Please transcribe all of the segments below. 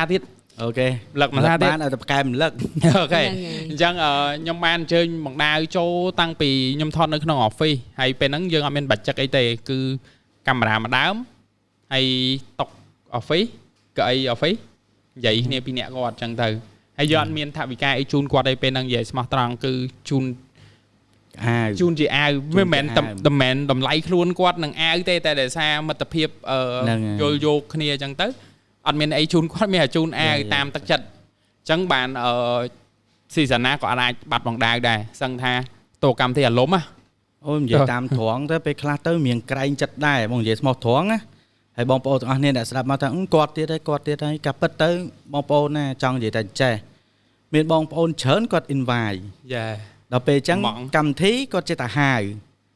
xa thiết ok lật mà xa thiết bán ở tập cam lật ok chẳng nhom ban chơi bằng đai cho tăng pì nhom thon ởក្នុង office ហើយពេលហ្នឹងយើងអត់មានបាច់ចឹកអីទេគឺកាមេរ៉ាមួយដើមហើយតុក office កៅអី office និយាយគ្នាពីអ្នកគាត់ចឹងទៅហើយយើងអត់មានថវិកាអីជូនគាត់អីពេលហ្នឹងនិយាយស្មោះត្រង់គឺជូនជូនជាអាវមិនមែនតម្លៃខ្លួនគាត់នឹងអាវទេតែដោយសារមិត្តភាពយល់យោគគ្នាចឹងទៅអត់មានអីជូនគាត់មានតែជូនអាវតាមទឹកចិត្តចឹងបានស៊ីសាណាក៏អាចបាត់បងដាវដែរសឹងថាតួកម្មវិធីអារម្មណ៍អូនិយាយតាមត្រង់ទៅពេលខ្លះទៅមានក្រែងចិត្តដែរបងនិយាយស្មោះត្រង់ណាហើយបងប្អូនទាំងអស់គ្នាអ្នកស្ដាប់មកថាគាត់ទៀតហើយកាពិតទៅបងប្អូនណាចង់និយាយតែចេះមានបងប្អូនច្រើនគាត់ invite យ៉ាដល់ពេលអញ្ចឹងកម្មវិធីគាត់ចេះតែហៅ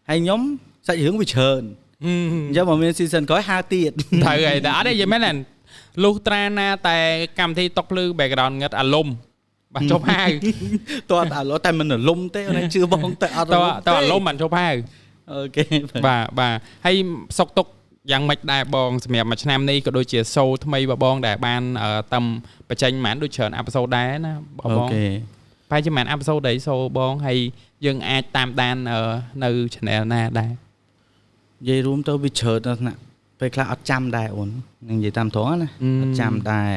ហើយខ្ញុំសាច់រឿងវាច្រើនអញ្ចឹងមកមាន season ក្រោយហៅទៀតត្រូវហើយតែអត់ទេនិយាយមែនណាលុះត្រាណាតែកម្មវិធីតុកភ្លឺ background ងឹតអារម្មណ៍បាទជប់ហៅតើអារម្មណ៍តែមិនអារម្មណ៍ទេអូនជឿបងតែអត់តើអារម្មណ៍មិនជប់ហៅអូខេបាទហើយសុកតុកយ៉ាងម៉េចដែរបងសម្រាប់មួយឆ្នាំនេះក៏ដូចជាសូថ្មីបងដែលបានតាមបញ្ចេញមិនដូចច្រើនអេពីសូតដែរណាបងអូខេប្រហែលជាមិនអេពីសូតដែរសូបងហើយយើងអាចតាមដាននៅ channel ណាដែរនិយាយរួមទៅវាច្រើនណាស់ពេលខ្លះអត់ចាំដែរអូននឹងនិយាយតាមត្រង់ណាអត់ចាំដែរ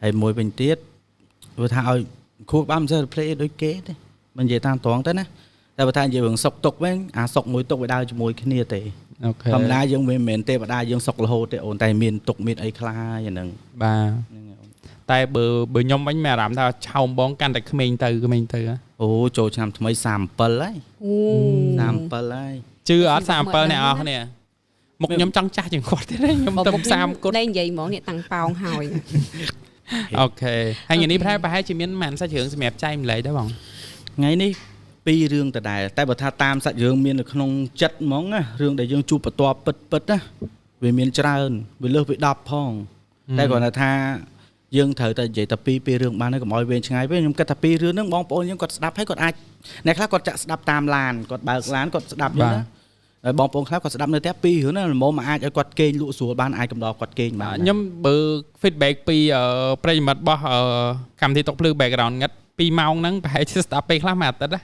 ហើយមួយវិញទៀតព្រោះថាឲ្យគ្រូបានមិនសូវ play ដូចគេទេមិននិយាយតាមត្រង់ទៅណាតែបើថានិយាយរឿងសុកតុកវិញអាសុកមួយតុកវាដើរជាមួយគ្នាទេអូខេធម្មតាយើងមិនមែនទេវតាយើងសុករហូតទេអូនតែមានទុកមានអីខ្លះយ៉ាងហ្នឹងបាទតែបើខ្ញុំវិញមានអារម្មណ៍ថាឆោមបងកាន់តែក្មេងទៅអូចូលឆ្នាំថ្មី37ហើយអូ37ហើយជឿអត់37អ្នកអស់គ្នាមុខខ្ញុំចង់ចាស់ជាងគាត់ទេខ្ញុំទៅ30គាត់លេងនិយាយហ្មងនេះតាំងប៉ោងហើយអូខេហើយថ្ងៃនេះប្រហែលជាមានម៉ានសាច់រឿងសម្រាប់ចែកម្លែកដែរបងថ្ងៃនេះ2រឿងដដែលតែបើថាតាមសាច់រឿងមាននៅក្នុងចិត្តហ្មងណារឿងដែលយើងជួបបន្ទាប់ពិតណាវាមានច្រើនវាលើសពី10ផងតែគ្រាន់តែថាយើងត្រូវតែនិយាយតែពីរឿងបានហើយកុំឲ្យវែងឆ្ងាយពេកខ្ញុំគិតថា2រឿងហ្នឹងបងប្អូនយើងគាត់ស្ដាប់ហើយគាត់អាចអ្នកខ្លះគាត់ចាក់ស្ដាប់តាមឡានគាត់បើកឡានគាត់ស្ដាប់យើងណាហើយបងប្អូនខ្លះគាត់ស្ដាប់នៅផ្ទះ2រឿងហ្នឹងល្មមអាចឲ្យគាត់គេងលក់ស្រួលបានអាចកំដរគាត់គេងបានខ្ញុំបើ feedback ពីប្រិយមិត្តរបស់កម្មវិធីតុកភ្លឺ background ងឹត2ម៉ោងហ្នឹងប្រហែលជាស្ដាប់ពេលខ្លះមួយអាទិត្យណា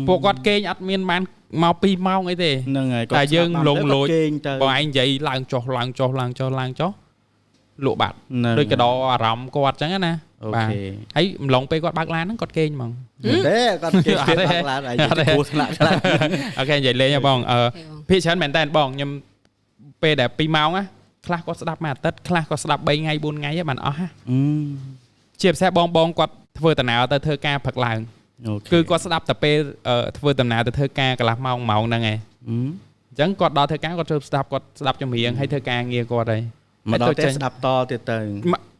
ពួកគាត់គេងអត់មានបានមក2ម៉ោងអីទេហ្នឹងហើយតែយើងលងលោចបងឯងនិយាយឡើងចុះលក់បាត់ដូចកដោអារម្មណ៍គាត់អញ្ចឹងណាបាទហើយម្លងពេលគាត់បើកឡានហ្នឹងគាត់គេងហ្មងទេគាត់គេងបើកឡានឯងគួរថ្នាក់ខ្លះអូខេនិយាយលេងបងភាគច្រើនមែនតើបងខ្ញុំពេលដែល2ម៉ោងណាខ្លះគាត់ស្ដាប់មួយអាទិត្យខ្លះគាត់ស្ដាប់3ថ្ងៃ4ថ្ងៃបានអស់ណាជាពិសេសបងគាត់ធ្វើដំណើរទៅធ្វើការព្រឹកឡើងគឺគាត់ស្ដាប់តែពេលធ្វើដំណើរទៅធ្វើការកន្លះម៉ោងហ្នឹងឯងអញ្ចឹងគាត់ដល់ធ្វើការគាត់ស្ដាប់ចម្រៀងហើយធ្វើការងារគាត់ហើយមកដល់តែស្ដាប់តទៀតទៅ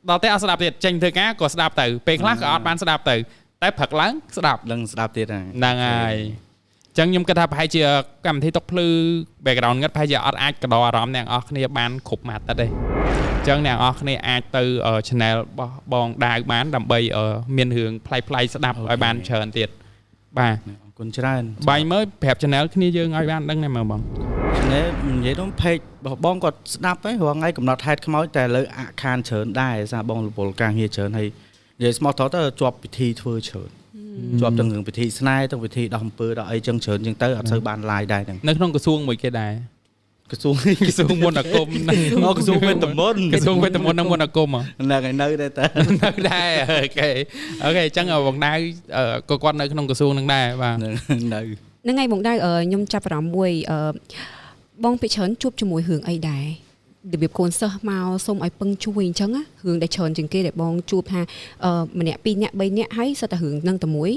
ដល់តែអត់ស្ដាប់ទៀតចេញធ្វើការក៏ស្ដាប់ទៅពេលខ្លះក៏អត់បានស្ដាប់ទៅតែព្រឹកឡើងស្ដាប់នឹងស្ដាប់ទៀតហ្នឹងហើយអញ្ចឹងខ្ញុំគិតថាប្រហែលជាកម្មវិធីតុកភ្លឺ background ងឹតប្រហែលជាអត់អាចកដោអារម្មណ៍អ្នកនរគ្នាបានគ្រប់មួយអាទិត្យទេអញ្ចឹងអ្នកនរគ្នាអាចទៅ channel របស់បងដាវបានដើម្បីមានរឿងប្លែកស្ដាប់ឲ្យបានច្រើនទៀតបាទអរគុណច្រើនបាយមើលប្រាប់ channel គ្នាយើងឲ្យបានដឹងណាមើលបងនេះនិយាយទៅ page របស់បងគាត់ស្ដាប់ហើយរាល់ថ្ងៃកំណត់ហេតុខ្មោចតែលើអាខានច្រើនដែរសារបងរវល់ការងារច្រើនហើយនិយាយស្មោះត្រង់ទៅជាប់ពិធីធ្វើច្រើនជាប់ទាំងរឿងពិធីស្នេហ៍ទាំងពិធីដោះអំពើដល់អីចឹងច្រើនចឹងទៅអត់សូវបាន live ដែរហ្នឹងនៅក្នុងក្រសួងមួយគេដែរក្រសួងមន្តអាគមក្រសួងវេទមន្តនិងមន្តអាគមហ្នឹងហើយនៅដែរតើនៅដែរអូខេអញ្ចឹងបងដាវក៏គាត់នៅក្នុងក្រសួងហ្នឹងដែរបាទនៅហ្នឹងហើយបងដាវខ្ញុំចាប់អារម្មណ៍មួយបងពីច្រើនជួបជាមួយរឿងអីដែររបៀបកូនសិស្សមកសុំឲ្យពឹងជួយអញ្ចឹងរឿងដែលច្រើនជាងគេដែលបងជួបថាម្នាក់2នាក់3នាក់ហើយសិតតែរឿងនឹងតែមួយ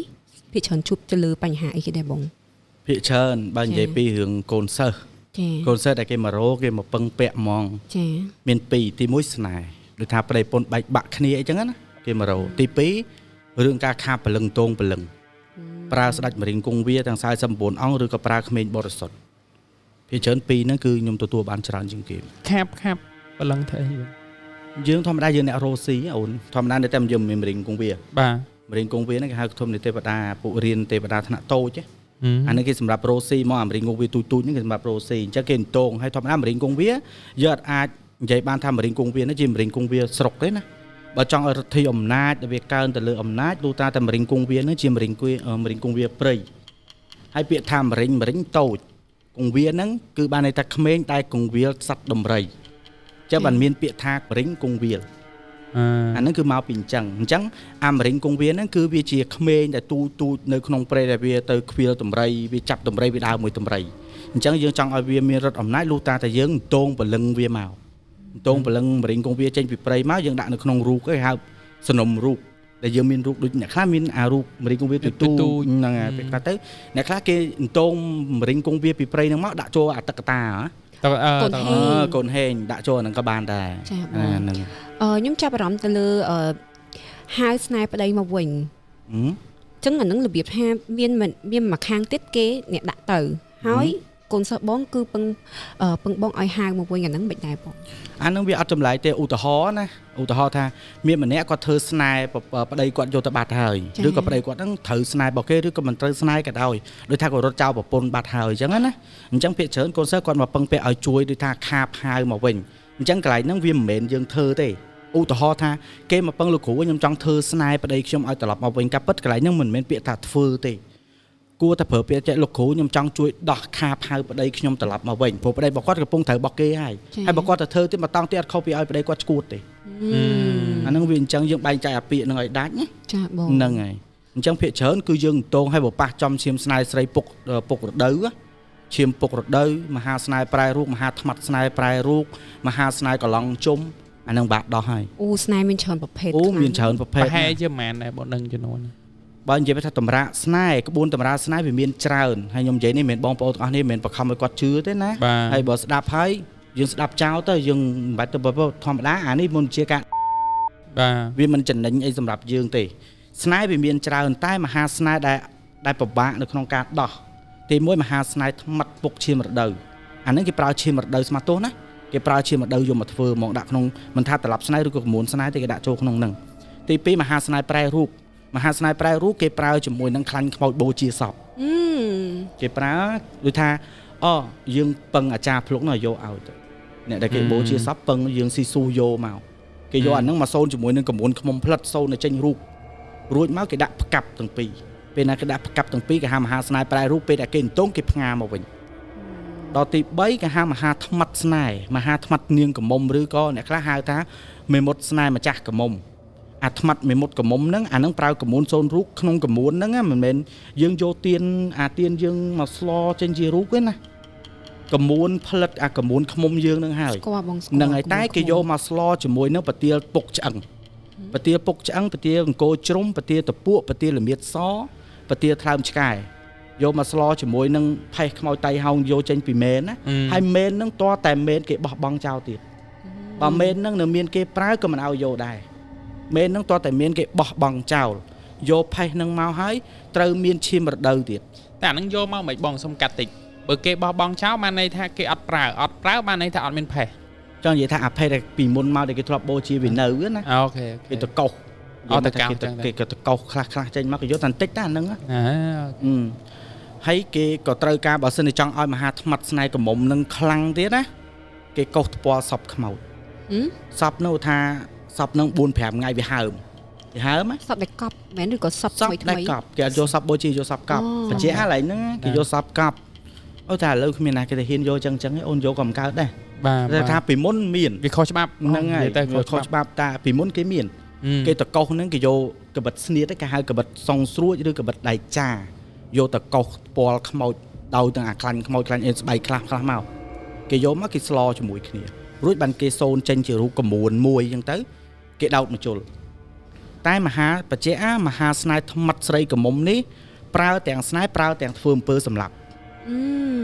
ពីច្រើនជួបទៅលើបញ្ហាអីគេដែរបងភាគច្រើនបើនិយាយពីរឿងកូនសិស្សកូនសិស្សដែលគេមករកគេមកពឹងពាក់ហ្មងចាមាន2ទី1ស្នេហ៍ដូចថាប្តីប្រពន្ធបែកបាក់គ្នាអីចឹងណាគេមករកទី2រឿងការខាបព្រលឹងតងព្រលឹងប្រើស្ដេចមរិញគង់វាទាំង49អង្គឬក៏ប្រើក្មេងបរិសុទ្ធភាគច្រើន2ហ្នឹងគឺខ្ញុំទទួលបានច្រើនជាងគេខាបព្រលឹងធ្វើអីយើងធម្មតាយើងអ្នករស់ស៊ីអូនធម្មតានៅតែយើងមានមរិញគង់វាបាទមរិញគង់វាហ្នឹងគេហៅធំនៃទេវតាពួករៀនទេវតាថ្នាក់តូចអានេះគេសម្រាប់រស់ស៊ីមកអាមរិញគង់វាទូចហ្នឹងគេសម្រាប់រស់ស៊ីអញ្ចឹងគេតងហើយធម្មតាមរិញគង់វាយើងអាចនិយាយបានថាមរិញគង់វានេះជាមរិញគង់វាស្រុកទេណា បើចង់ឲ្យរដ្ឋាភិបាលអំណាចដែលវាកើនទៅលើអំណាចលុះត្រាតែមរិញគង្វានឹងជាមរិញគង្វាព្រៃហើយពាក្យថាមរិញតូចគង្វាហ្នឹងគឺបានន័យថាក្មេងដែលគង្វាលសត្វដំរីចឹងបានមានពាក្យថាមរិញគង្វាលអាហ្នឹងគឺមកពីអញ្ចឹងអាមរិញគង្វាលហ្នឹងគឺវាជាក្មេងដែលទូចនៅក្នុងព្រៃដែលវាទៅខ្វៀលដំរីវាចាប់ដំរីវាដើរមួយដំរីអញ្ចឹងយើងចង់ឲ្យវាមានរដ្ឋអំណាចលុះត្រាតែយើងតងពលឹងវាមកតងពលឹងមរិញគង្វាលចេញពីព្រៃមកយើងដាក់នៅក្នុងរូបគេហៅសនំរូបដែលយើងមានរូបដូចអ្នកខ្លះមានអារូបមរិញគង្វាលទូហ្នឹងហើយពេលខ្លះទៅអ្នកខ្លះគេតងមរិញគង្វាលពីព្រៃហ្នឹងមកដាក់ចូលអត្តកតាកូនហេងដាក់ចូលហ្នឹងក៏បានដែរហ្នឹងខ្ញុំចាប់អារម្មណ៍ទៅលើហៅស្នេហ៍ប្តីមកវិញចឹងអានឹងរបៀបថាមានមួយខាងទៀតគេអ្នកដាក់ទៅហើយកូនសិស្សបងគឺពឹងបងឲ្យហៅមកវិញអានឹងមិនដែរបងអានឹងវាអត់ចម្លែកទេឧទាហរណ៍ណាឧទាហរណ៍ថាមានម្នាក់គាត់ធ្វើស្នេហ៍ប្តីគាត់យកទៅបាត់ហើយឬក៏ប្តីគាត់ហ្នឹងត្រូវស្នេហ៍របស់គេឬក៏មិនត្រូវស្នេហ៍ក៏ដោយដូចថាគាត់រត់ចោលប្រពន្ធបាត់ហើយអញ្ចឹងណាអញ្ចឹងភាគច្រើនកូនសិស្សគាត់មកពឹងពាក់ឲ្យជួយដូចថាខាបហៅមកវិញអញ្ចឹងកន្លែងហ្នឹងវាមិនមែនយើងធ្វើទេឧទាហរណ៍ថាគេមកពឹងលោកគ្រូខ្ញុំចង់ធ្វើស្នេហ៍ប្តីខ្ញុំឲ្យត្រឡប់មកវិញការពិតកន្លែងហ្នឹងមិនមែនពាក្យថាធ្វើទេគួរតែប្រើពាក្យចេះលោកគ្រូខ្ញុំចង់ជួយដោះខាបហៅប្តីខ្ញុំត្រឡប់មកវិញព្រោះប្តីរបស់គាត់កំពុងត្រូវរបស់គេហើយបើគាត់ទៅធ្វើទៀតមកតង់ទៀតអត់ខុសពីឲ្យប្តីគាត់ឈួតទេអាហ្នឹងវាអញ្ចឹងយើងបែងចែកអាពាក្យហ្នឹងឲ្យដាច់ណាចាបងហ្នឹងហើយអញ្ចឹងភាគច្រើនគឺយើងតងឲ្យបប៉ះចំឈាមស្នេហ៍ស្រីពុករដូវឈាមពុករដូវមហាស្នេហ៍ប្រែរូបមហាថ្មាត់ស្នេហ៍ប្រែរូបមហាស្នេហ៍កឡង់ជុំអាហ្នឹងបាក់ដោះហើយអូស្នេហ៍មានច្រើនប្រភេទមានច្រើនប្រភេទប្រហែលជាមិនដែរបងដឹងចំនួនបើនិយាយថាតម្រាក់ស្នេហ៍ក្បួនតម្រាក់ស្នេហ៍វាមានច្រើនហើយខ្ញុំនិយាយនេះមិនមែនបងប្អូនទាំងអស់នេះមិនមែនបខំឲ្យគាត់ជឿទេណាហើយបើស្ដាប់ហើយយើងស្ដាប់ចោលទៅយើងមិនបាច់ទៅធម្មតាអានេះមុនជាការវាមិនចំណេញអីសម្រាប់យើងទេស្នេហ៍វាមានច្រើនតែមហាស្នេហ៍ដែលពិបាកនៅក្នុងការដោះទី1មហាស្នេហ៍ថ្មាត់ពុកឈាមរដូវអាហ្នឹងគេប្រើឈាមរដូវស្មាទោសណាគេប្រើឈាមរដូវយកមកធ្វើមកដាក់ក្នុងមិនថាត្រឡប់ស្នេហ៍ឬក៏កមួនស្នេហ៍ទេគេដាក់ចូលក្នុងហ្នឹងទី2មហាស្នេហ៍ប្រែរូបមហាស្នេហ៍ប្រែរូបគេប្រើជាមួយនឹងខ្លាញ់ខ្មោចបូជាសពគេប្រើដូចថាយើងពឹងអាចារ្យភ្លុកនោះយកឲ្យទៅអ្នកដែលគេបូជាសពពឹងយើងស៊ីស៊ូយកមកគេយកអាហ្នឹងមកសូនជាមួយនឹងកមួនខ្មុំផ្លិតសូនទៅចេញរូបរួចមកគេដាក់ផ្កាប់ទាំងពីរពេលណាគេដាក់ផ្កាប់ទាំងពីរគេហៅមហាស្នេហ៍ប្រែរូបពេលដែលគេអន្តងគេផ្ងាមកវិញដល់ទី3គេហៅមហាថ្មាត់ស្នេហ៍មហាថ្មាត់នាងកមុំឬក៏អ្នកខ្លះហៅថាមេមត់ស្នេហ៍ម្ចាស់កមុំអាថ្មាត់មេមត់កមុំហ្នឹងអាហ្នឹងប្រើកមួនសូនរូបក្នុងកមួនហ្នឹងមិនមែនយើងយកទៀនអាទៀនយើងមកស្លចេញជារូបទេណាកមួនផលិតអាកមួនខ្មុំយើងហ្នឹងហើយហ្នឹងហើយតែគេយកមកស្លជាមួយនឹងប្រទាលពុកឆ្អឹងប្រទាលពុកឆ្អឹងប្រទាលអង្គរជ្រុំប្រទាលតពួកប្រទាលល្មៀតសប្រទាលថ្លើមឆ្កែយកមកស្លជាមួយនឹងផេះខ្មោចតៃហោងយកចេញពីមេនណាហើយមេនហ្នឹងតើតែមេនគេបោះបង់ចោលទៀតបើមេនហ្នឹងនៅមានគេប្រើក៏មិនឲ្យយកដែរមេនហ្នឹងតើតែមានគេបោះបង់ចោលយកផេះហ្នឹងមកហើយត្រូវមានឈាមរដូវទៀតតែអាហ្នឹងយកមកមិនបងសុំកាត់តិចបើគេបោះបង់ចោលបានន័យថាគេអត់ប្រើបានន័យថាអត់មានផេះចង់និយាយថាអាផេះដែលពីមុនមកដែលគេធ្លាប់បូជាវានៅណាអូខេគេទៅកោសទៅកម្មគេក៏ទៅកោសខ្លះចេញមកគេយកតែបន្តិចតែអាហ្នឹងហើយគេក៏ត្រូវការបើសិនជាចង់ឲ្យមហាថ្មាត់ស្នេហ៍កមុំនឹងខ្លាំងទៀតណាគេកោសថ្ពាល់សពខ្មោចសពនោះថាសពនឹង 4-5 ថ្ងៃវាហើមសពដែលកប់មែនឬក៏សពថ្មីដែលកប់គេអត់យកសពបូជាយកសពកប់បញ្ជាក់ឡើយហ្នឹងគេយកសពកប់តែឥឡូវគ្មានណាគេទៅហ៊ានយកចឹងអូនយកក៏មិនកើតដែរបាទថាពីមុនមានវាខុសច្បាប់ហ្នឹងហើយតែខុសច្បាប់តែពីមុនគេមានគេតកោសហ្នឹងគេយកកបិតស្នៀតគេហៅកបិតសុងស្រួចឬកបិតដៃចាយកតកោសពណ៌ខ្មោចដោយទាំងអាខ្លាញ់ខ្មោចខ្លាញ់អេស្បៃខ្លះមកគេយកមកគេស្លជាមួយគ្នារួចបានគេសូនចេញជារូបកមួនមួយអញ្ចឹងទៅគេដោតមកជុលតែមហាបច្ចេមហាស្នេហ៍ថ្មាត់ស្រីកមុំនេះប្រើទាំងស្នេហ៍ប្រើទាំងធ្វើអំពើសម្លាប់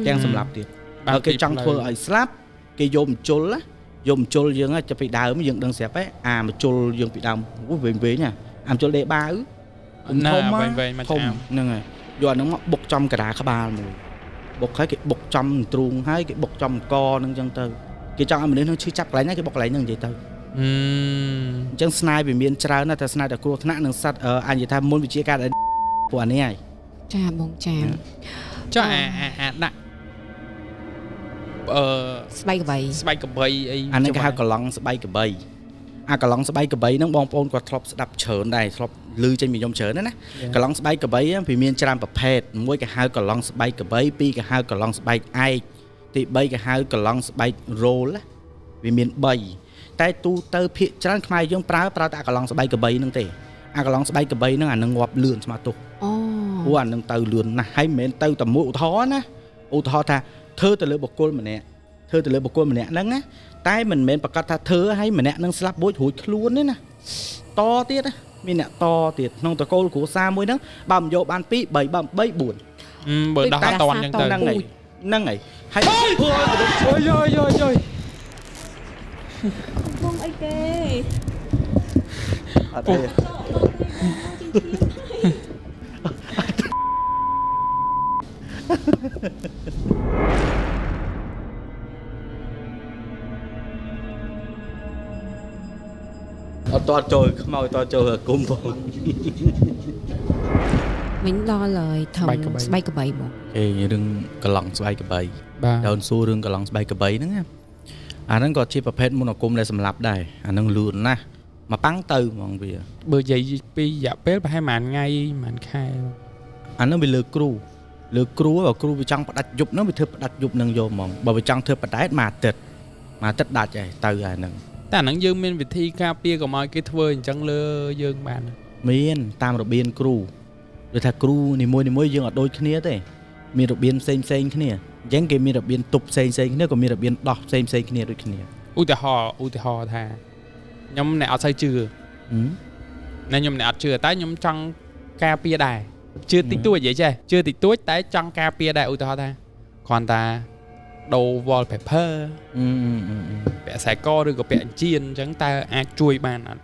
ទាំងសម្លាប់ទៀតបើគេចង់ធ្វើឲ្យស្លាប់គេយកមជុលយើងទៅពីដើមយើងដឹងស្រាប់ហ៎អាមជុលយើងពីដើមវិញណាអាមជុលដេបាវធំមកធំហ្នឹងហើយយកអាហ្នឹងមកបុកចំកដាក្បាលមួយបុកហើយគេបុកចំទ្រូងហើយគេបុកចំកហ្នឹងអញ្ចឹងទៅគេចង់ឲ្យមនុស្សហ្នឹងឈឺចាប់កន្លែងណាគេបុកកន្លែងហ្នឹងនិយាយទៅអញ្ចឹងស្នេហ៍វាមានច្រើនណាស់តែស្នេហ៍តែគ្រោះថ្នាក់នឹងសត្វអញនិយាយថាមុនវិជាការពួកអានេះហើយចាបងចាចុះអាដាក់ស្បែកក្របីអីអានេះគេហៅកឡង់ស្បែកក្របី កន្លងស្បែកកបីហ្នឹងបងប្អូនគាត់ធ្លាប់ស្ដាប់ច្រើនដែរធ្លាប់ឮចេញពីខ្ញុំច្រើនណាកន្លងស្បែកកបីវាមានច្រើនប្រភេទមួយគេហៅកន្លងស្បែកកបីពីរគេហៅកន្លងស្បែកឯកទី3គេហៅកន្លងស្បែករ៉ូលវាមាន3តែទូទៅភាគច្រើនខ្មែរយើងប្រើតែកន្លងស្បែកកបីហ្នឹងទេកន្លងស្បែកកបីហ្នឹងអានឹងងាប់លឿនស្មាទុះព្រោះអានឹងទៅលឿនណាស់ហើយមិនមែនទៅតែមួយឧទាហរណ៍ណាឧទាហរណ៍ថាធ្វើទៅលើបុគ្គលម្នាក់ហ្នឹងណាតែមិនមែនប្រកាសថាធ្វើឲ្យម្នាក់នឹងស្លាប់បួចរួចខ្លួនទេណាតទៀតណាមានអ្នកតទៀតក្នុងតកូលគ្រួសារមួយហ្នឹងបើមិនយកបាន2 3 បើ3 4បើដោះអត់តន់អញ្ចឹងទៅហ្នឹងហើយហើយយយបងអីគេអត់ទេអត់តចូលខ្មោចតចូលគុំបងមិញដល់ហើយធំស្បែកកបីបងរឿងកន្លងស្បែកកបីដើរសួររឿងកន្លងស្បែកកបីហ្នឹងអាហ្នឹងក៏ជាប្រភេទមុនអាគមដែលសម្លាប់ដែរអាហ្នឹងលឿនណាស់មកប៉ាំងទៅហ្មងវាបើនិយាយពីរយៈពេលប្រហែលប្រហែលថ្ងៃប្រហែលខែអាហ្នឹងវាលើគ្រូបើគ្រូវាចង់ផ្ដាច់យប់ហ្នឹងវាធ្វើផ្ដាច់យប់ហ្នឹងយកហ្មងបើវាចង់ធ្វើបដែតមួយអាទិត្យដាច់ហើយទៅអាហ្នឹងតែអាហ្នឹងយើងមានវិធីការពារកុំឲ្យគេធ្វើអញ្ចឹងលើយើងបានមានតាមរបៀនគ្រូដូចថាគ្រូនីមួយយើងអត់ដូចគ្នាទេមានរបៀនផ្សេងគ្នាអញ្ចឹងគេមានរបៀនទប់ផ្សេងគ្នាក៏មានរបៀនដោះផ្សេងគ្នាដូចគ្នាឧទាហរណ៍ថាខ្ញុំអ្នកអត់សូវជឿណាខ្ញុំអ្នកអត់ជឿតែខ្ញុំចង់ការពារដែរជឿតិចតួចនិយាយចេះជឿតិចតួចតែចង់ការពារដែរឧទាហរណ៍ថាគ្រាន់តែដូរ wallpaper ពាក់ខ្សែកឬក៏ពាក់អញ្ជៀនអញ្ចឹងតើអាចជួយបានអត់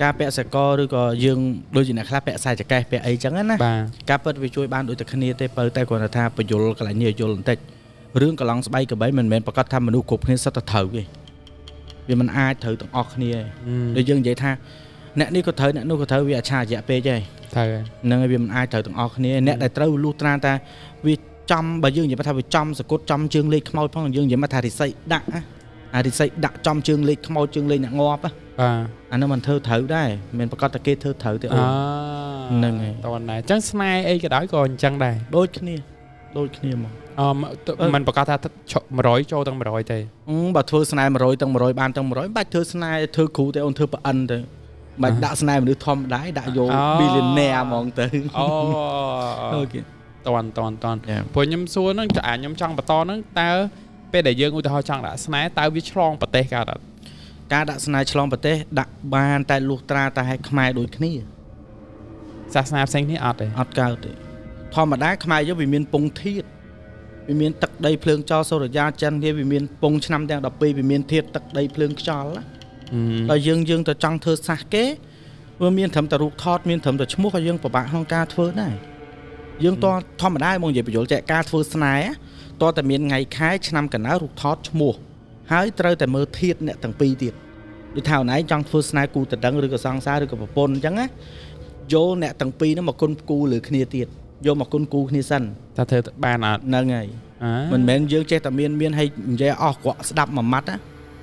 ការពាក់ខ្សែកឬក៏យើងដូចជាអ្នកខ្លះពាក់ខ្សែចង្កេះពាក់អីអញ្ចឹងណាការពិតវាជួយបានដូចតែគ្នាទេបើតែគ្រាន់តែថាបញ្យលកន្លែងនេះយល់បន្តិចរឿងកន្លងស្បែកកបីមិនមែនប្រកាសថាមនុស្សគ្រប់គ្នាសិតតែត្រូវទេវាមិនអាចត្រូវទាំងអស់គ្នាដូចយើងនិយាយថាអ្នកនេះក៏ត្រូវអ្នកនោះក៏ត្រូវវាអច្ឆរិយៈពេកហើយហ្នឹងហើយវាមិនអាចត្រូវទាំងអស់គ្នាអ្នកដែលត្រូវលុះត្រាតែវាចំបើយើងនិយាយថាវាចំសកុតចំជើងលេខខ្មោចផងយើងនិយាយមកថារិស័យដាក់រិស័យដាក់ចំជើងលេខខ្មោចជើងលេខអ្នកងាប់អានោះមិនធ្វើត្រូវដែរមិនប្រកាសតែគេធ្វើត្រូវទេអូហ្នឹងហើយតើណែអញ្ចឹងស្នេហ៍អីក៏ដោយក៏អញ្ចឹងដែរដូចគ្នាមកមិនប្រកាសថា100ចូលទាំង100ទេបើធ្វើស្នេហ៍100ទាំង100បានទាំង100បាច់ធ្វើស្នេហ៍ធ្វើគ្រូទេអូនធ្វើប្រអិនទៅបាច់ដាក់ស្នេហ៍មនុស្សធម្មតាដាក់យក billionaire ហ្មងទៅអូខេតន់ព្រោះខ្ញុំសួរហ្នឹងខ្ញុំចង់បន្តហ្នឹងតើពេលដែលយើងឧទាហរណ៍ចង់ដាក់ស្នេហ៍តើវាឆ្លងប្រទេសកើតអត់ការដាក់ស្នេហ៍ឆ្លងប្រទេសដាក់បានតែលុះត្រាតែឲ្យខ្មែរដូចគ្នាសាសនាផ្សេងគ្នាអត់ទេអត់កើតទេធម្មតាខ្មែរយើងវាមានពងធាតុវាមានទឹកដីភ្លើងចោលសូរិយាចិនវាមានពងឆ្នាំទាំង12វាមានធាតុទឹកដីភ្លើងខ្យល់ដល់យើងទៅចង់ធ្វើសាសគេវាមានត្រឹមតែរូបថតមានត្រឹមតែឈ្មោះក៏យើងពិបាកក្នុងការធ្វើដែរយើងតធម្មតាមកនិយាយបញ្យលចែកការធ្វើស្នេហ៍តតែមានថ្ងៃខែឆ្នាំកណ្ដៅរូបថតឈ្មោះហើយត្រូវតែមើលធាតុអ្នកទាំងពីរទៀតដូចថាអូនឯងចង់ធ្វើស្នេហ៍គូតដឹងឬក៏សង្សារឬក៏ប្រពន្ធអញ្ចឹងណាយកអ្នកទាំងពីរហ្នឹងមកគុណគូលើគ្នាទៀតយកមកគុណគូគ្នាសិនថាធ្វើបានអត់ហ្នឹងហើយមិនមែនយើងចេះតែមានឲ្យនិយាយអស់ក្រក់ស្ដាប់មួយម៉ាត់ណា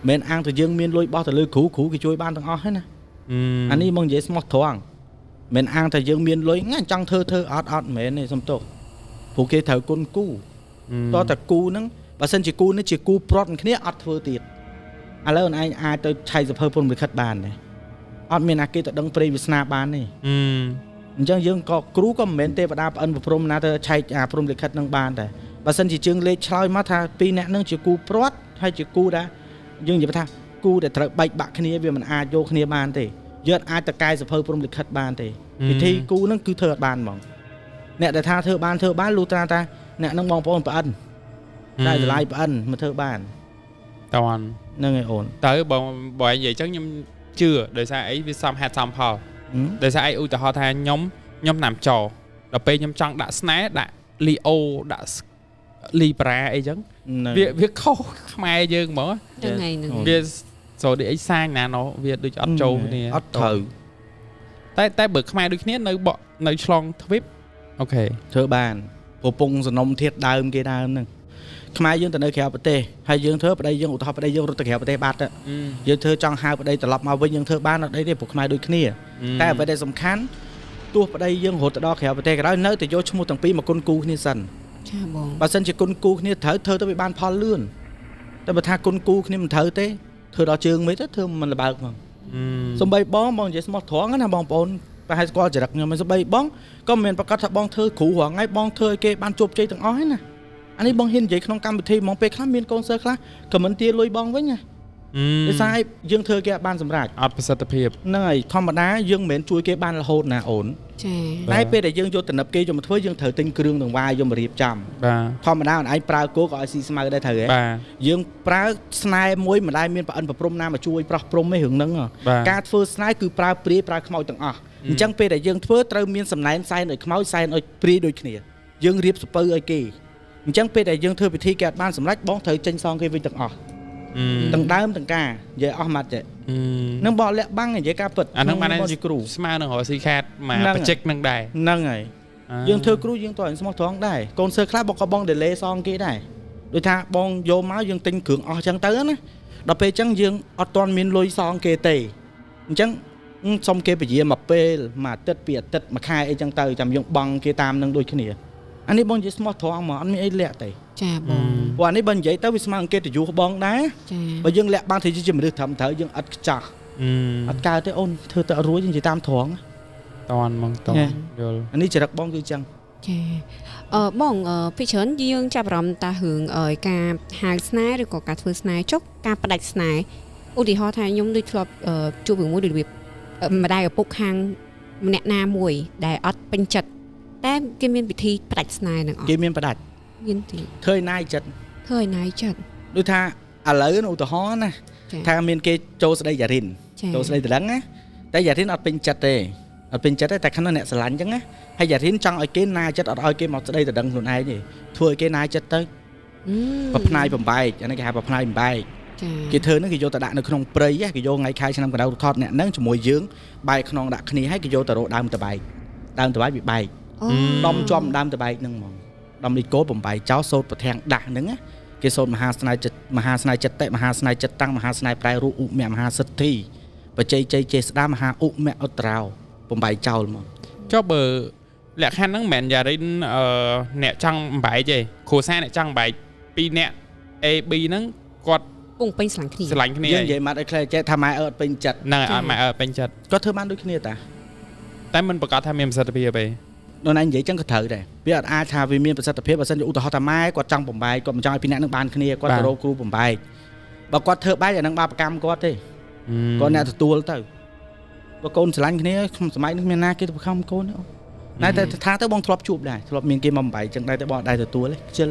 មិនអាងតែយើងមានលុយបោះទៅលើគ្រូគេជួយបានទាំងអស់ហ្នឹងណាអានេះមកនិយាយស្មោះត្រង់មិនអាងតែយើងមានលុយងាចង់ធ្វើអត់មែនទេសុំទោសព្រោះគេត្រូវគុណគូតតែគូហ្នឹងបើសិនជាគូនេះជាគូប្រត់គ្នាអត់ធ្វើទៀតឥឡូវអូនឯងអាចទៅឆៃសភើព្រំលិខិតបានទេអត់មានអាគេទៅដឹងព្រៃវាសនាបានទេអញ្ចឹងយើងក៏គ្រូក៏មិនមែនទេវតាប្អិនប្រព្រំណាទៅឆែកអាព្រំលិខិតនឹងបានដែរបើសិនជាជើងលេខឆ្លើយមកថាពីរអ្នកនឹងជាគូប្រត់ហើយជាគូដែរយើងនិយាយថាគូដែលត្រូវបែកបាក់គ្នាវាមិនអាចយកគ្នាបានទេយើងអាចតកែសភើព្រំលិខិតបានទេពិធីគូនឹងគឺធ្វើអត់បានហ្មងអ្នកដែលថាធ្វើបានលុះត្រាតាអ្នកនឹងបងប្អូនប្អិនតែតម្លៃប្អិនមកធ្វើបានតន់ហ្នឹងហើយអូនទៅបើនិយាយចឹងខ្ញុំជឿដោយសារអីវាសមហេតុសមផលដោយសារអីឧទាហរណ៍ថាខ្ញុំតាមចោដល់ពេលខ្ញុំចង់ដាក់ស្នេហ៍ដាក់លីអូដាក់លីប្រាអីចឹងវាខុសខ្មែរយើងហ្មងថ្ងៃហ្នឹងវាចូលដូចអីសាញណាណោវាដូចអត់ចូលគ្នាអត់ត្រូវតែបើខ្មែរដូចគ្នានៅឆ្លងទ្វីបអូខេធ្វើបានពពងសនំធាតដើមគេដើមហ្នឹង ខ្មែរយើងទៅនៅក្រៅប្រទេសហើយយើងធ្វើប្តីយើងឧទាហរណ៍ប្តីយើងរត់ទៅក្រៅប្រទេសបាត់យើងធ្វើចង់ហៅប្តីត្រឡប់មកវិញយើងធ្វើបានអត់អីទេព្រោះខ្មែរដូចគ្នាតែអ្វីដែលសំខាន់ទោះប្តីយើងរត់ទៅដល់ក្រៅប្រទេសក៏ដោយនៅតែយកឈ្មោះទាំងពីរមកគុណគូគ្នាសិនចាបងបើសិនជាគុណគូគ្នាត្រូវធ្វើទៅវាបានផលលឿនតែបើថាគុណគូគ្នាមិនត្រូវទេធ្វើដល់ជើងមិនទៅធ្វើមិនលបើកហ្មងសំបីបងនិយាយស្មោះត្រង់ណាបងប្អូនប្រហែលស្គាល់ចរិតខ្ញុំមិនសំបីបងក៏មិនមែនប្រកាសថាបងធ្វើគ្រូរាល់ថ្ងៃបងធ្វើឲ្យគេបានជោគជ័យទាំងអស់ហ្នឹងណាអានេះបងហ៊ាននិយាយក្នុងកម្មវិធីហ្មងពេលខ្លះមានកូនសិស្សខ្លះក៏មិនទាលុយបងវិញណាដោយសារយើងធ្វើគេបានសម្រេចអត់ប្រសិទ្ធភាពហ្នឹងហើយធម្មតាយើងមិនមែនជួយគេបានរហូតណាអូនចាតែពេលដែលយើងយកតំណឹបគេយកមកធ្វើយើងត្រូវទិញគ្រឿងទាំងវាយយកមករៀបចំបាទធម្មតាអូនឯងប្រើគោក៏ឲ្យស៊ីស្មៅដែរត្រូវហ៎យើងប្រើស្នែមួយមិនដែលមានប្រអិនប្រព្រំណាមកជួយប្រោះព្រំទេរឿងហ្នឹងការធ្វើស្នែគឺប្រើព្រាយប្រើខ្មោចទាំងអស់អញ្ចឹងពេលដែលយើងធ្វើត្រូវមានសំណែនសែនឲ្យខ្មោចសែនឲ្យព្រាយដូចគ្នាយើងរៀបសពៅឲ្យគេអញ្ចឹងពេលដែលយើងធ្វើពិធីគេអត់បានសម្រេចបងត្រូវចេញសងគេវិញទាំងអស់ទាំងដើមទាំងការនិយាយអស់ម៉ាត់ចេះនឹងបកលាក់បាំងនិយាយការពិតអានឹងបានជាគ្រូស្មើនឹងរកស៊ីខាតមកបច្ចេកនឹងដែរហ្នឹងហើយយើងធ្វើគ្រូយើងត្រូវស្មោះត្រង់ដែរកូនសិស្សខ្លះបងក៏បង delay សងគេដែរដូចថាបងយកមកយើងទិញគ្រឿងអស់អញ្ចឹងទៅណាដល់ពេលអញ្ចឹងយើងអត់ទាន់មានលុយសងគេទេអញ្ចឹងសុំគេពជាមកពេលមួយអាទិត្យពីរអាទិត្យមួយខែអីចឹងទៅចាំយើងបង់គេតាមនឹងដូចគ្នាអានេះបងនិយាយស្មោះត្រង់មកអត់មានអីលាក់ទេចាបងព្រោះអានេះបើនិយាយទៅវាស្មើអង្គកិត្តិយសបងដែរចាបើយើងលាក់បានthìជាមនុស្សត្រឹមត្រូវយើងអត់ខ្ចោះអត់កើតទេអូនធ្វើទៅរួចនិយាយតាមត្រង់តន់ហ្មងតន់យល់អានេះចរិតបងគឺចឹងចាបងពីច្រើនយើងចាប់អារម្មណ៍តារឿងការហៅស្នេហ៍ឬក៏ការធ្វើស្នេហ៍ចុះការផ្ដាច់ស្នេហ៍ឧទាហរណ៍ថាខ្ញុំដូចធ្លាប់ជួបជាមួយរបៀបម្ដាយឪពុកខាងម្នាក់ណាមួយដែលអត់ពេញចិត្តតែគេមានពិធីផ្ដាច់ស្នេហ៍ហ្នឹងអត់គេមានផ្ដាច់មានទីធ្វើឲ្យណាយចិត្តធ្វើឲ្យណាយចិត្តដូចថាឥឡូវឧទាហរណ៍ណាថាមានគេចូលស្ដីយ៉ារិនចូលស្ដីតដឹងណាតែយ៉ារិនអត់ពេញចិត្តទេអត់ពេញចិត្តទេតែខាងអ្នកស្រឡាញ់អញ្ចឹងណាហើយយ៉ារិនចង់ឲ្យគេណាយចិត្តអត់ឲ្យគេមកស្ដីតដឹងខ្លួនឯងទេធ្វើឲ្យគេណាយចិត្តទៅប្រផ្នាយបំបែកអានេះគេហៅប្រផ្នាយបំបែកគេធ្វើហ្នឹងគេយកទៅដាក់នៅក្នុងព្រៃគេយកថ្ងៃខែឆ្នាំកណ្ដៅថតអ្នកហ្នឹងជាមួយយើងបែកខ្នងដាក់គ្នាហើយគេយកទៅរកដើមតបែកវាបែកដំជាប់ដើមតបែកហ្នឹងហ្មងដំលីកូលបំបែកចោលសូត្រប្រធាំងដាស់ហ្នឹងគេសូត្រមហាស្នេហ៍ចិត្តមហាស្នេហ៍ចិត្តមហាស្នេហ៍ចិត្តតាំងមហាស្នេហ៍ប្រែរូបឧមមហាសិទ្ធិបច្ចេកជ័យចេស្តាមហាឧមឧត្រោបំបែកចោលហ្មងចុះបើលក្ខខណ្ឌហ្នឹងមិនមែនយ៉ារិនអ្នកចង់បំបែកទេគ្រួសារអ្នកចង់បំបែកពីរអ្នក AB ហ្នឹងគាត់ពងពេញស្រឡាញ់គ្នាយើងនិយាយមកឲ្យខ្លះចេះថាម៉ែអត់ពេញចិត្តហ្នឹងហើយអត់ម៉ែអត់ពេញចិត្តគាត់ធ្វើបានដូចគ្នាតាតែមិនប្រកាសថាមានប្រសិទ្ធភាពទេនោះណានិយាយចឹងក៏ត្រូវដែរវាអត់អាចថាវាមានប្រសិទ្ធភាពបើសិនជាឧទាហរណ៍ថាម៉ែគាត់ចង់បំបែកគាត់មិនចង់ឲ្យពីអ្នកនឹងបានគ្នាគាត់ទៅរកគ្រូបំបែកបើគាត់ធ្វើបែកអានឹងបាបកម្មគាត់ទេគាត់អ្នកទទួលទៅបើកូនស្រឡាញ់គ្នាក្នុងសម័យនេះមានណាគេទៅបង្ខំកូនតែថាទៅបងធ្លាប់ជួបដែរធ្លាប់មានគេមកបំបែកចឹងដែរតែបងអត់ដែរទទួលទេខ្ជិល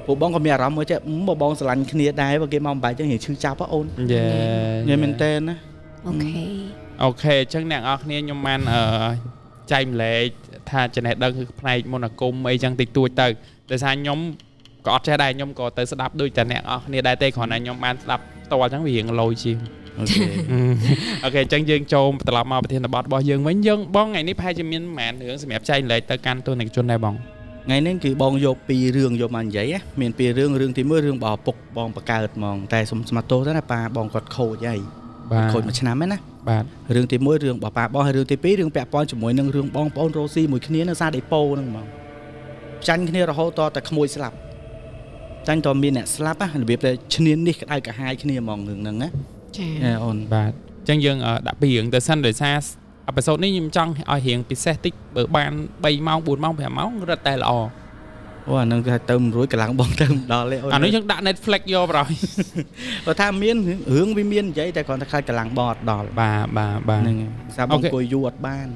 ពួកបងក៏មានអារម្មណ៍មួយចេះបើបងស្រឡាញ់គ្នាដែរបើគេមកបំបែកចឹងនិយាយឈឺចាប់អូនយេមែនតើណាអូខេអញ្ចឹងអ្នកនរគ្នាខ្ញុំបានចែកម្លែកថាចំណេះដឹងគឺផ្នែកមន្តអាគមអីចឹងតិចតួចទៅដោយសារខ្ញុំក៏អត់ចេះដែរខ្ញុំក៏ទៅស្ដាប់ដូចតែអ្នកនរគ្នាដែរទេគ្រាន់តែខ្ញុំបានស្ដាប់ផ្ទាល់ចឹងវារៀងលយជាងអូខេអញ្ចឹងយើងចូលត្រឡប់មកប្រធានបទរបស់យើងវិញយើងបងថ្ងៃនេះប្រហែលជាមានប្រហែលរឿងសម្រាប់ចែកម្លែកទៅកាន់ទស្សនិកជនដែរបងថ្ងៃនេះគឺបងយកពីររឿងយកមកនិយាយមានពីររឿងទី1រឿងរបស់ឪពុកបងបកើតហ្មងតែសុំស្មាតទោសទៅណាប៉ាបងគាត់ខូចហើយខូចមួយឆ្នាំហ្នឹងណាបាទរឿងទី1រឿងរបស់ប៉ាបងហើយរឿងទី2រឿងពាក់ព័ន្ធជាមួយនឹងរឿងបងប្អូនរ៉ូស៊ីមួយគ្នានៅសាដេប៉ូហ្នឹងហ្មងចាញ់គ្នារហូតតតែក្មួយស្លាប់ចាញ់តមានអ្នកស្លាប់របៀបតែឈ្នាននេះក្តៅកាហាយគ្នាហ្មងរឿងហ្នឹងណាចាអូនបាទអញ្ចឹងយើងដាក់ពីរឿងទៅសិនដោយសារអេពីសូតនេះខ្ញុំចង់ឲ្យរៀងពិសេសតិចបើបាន3ម៉ោង4ម៉ោង5ម៉ោងរត់តែល្អអូអានឹងគេទៅ100កន្លងបងទៅដល់ទេអូនអានេះយើងដាក់ Netflix យកប្រហែលបើថាមានរឿងវាមាននិយាយតែគ្រាន់តែខ្លាចកន្លងបងអត់ដល់បាទហ្នឹងសារបងអង្គុយយូរអត់បាន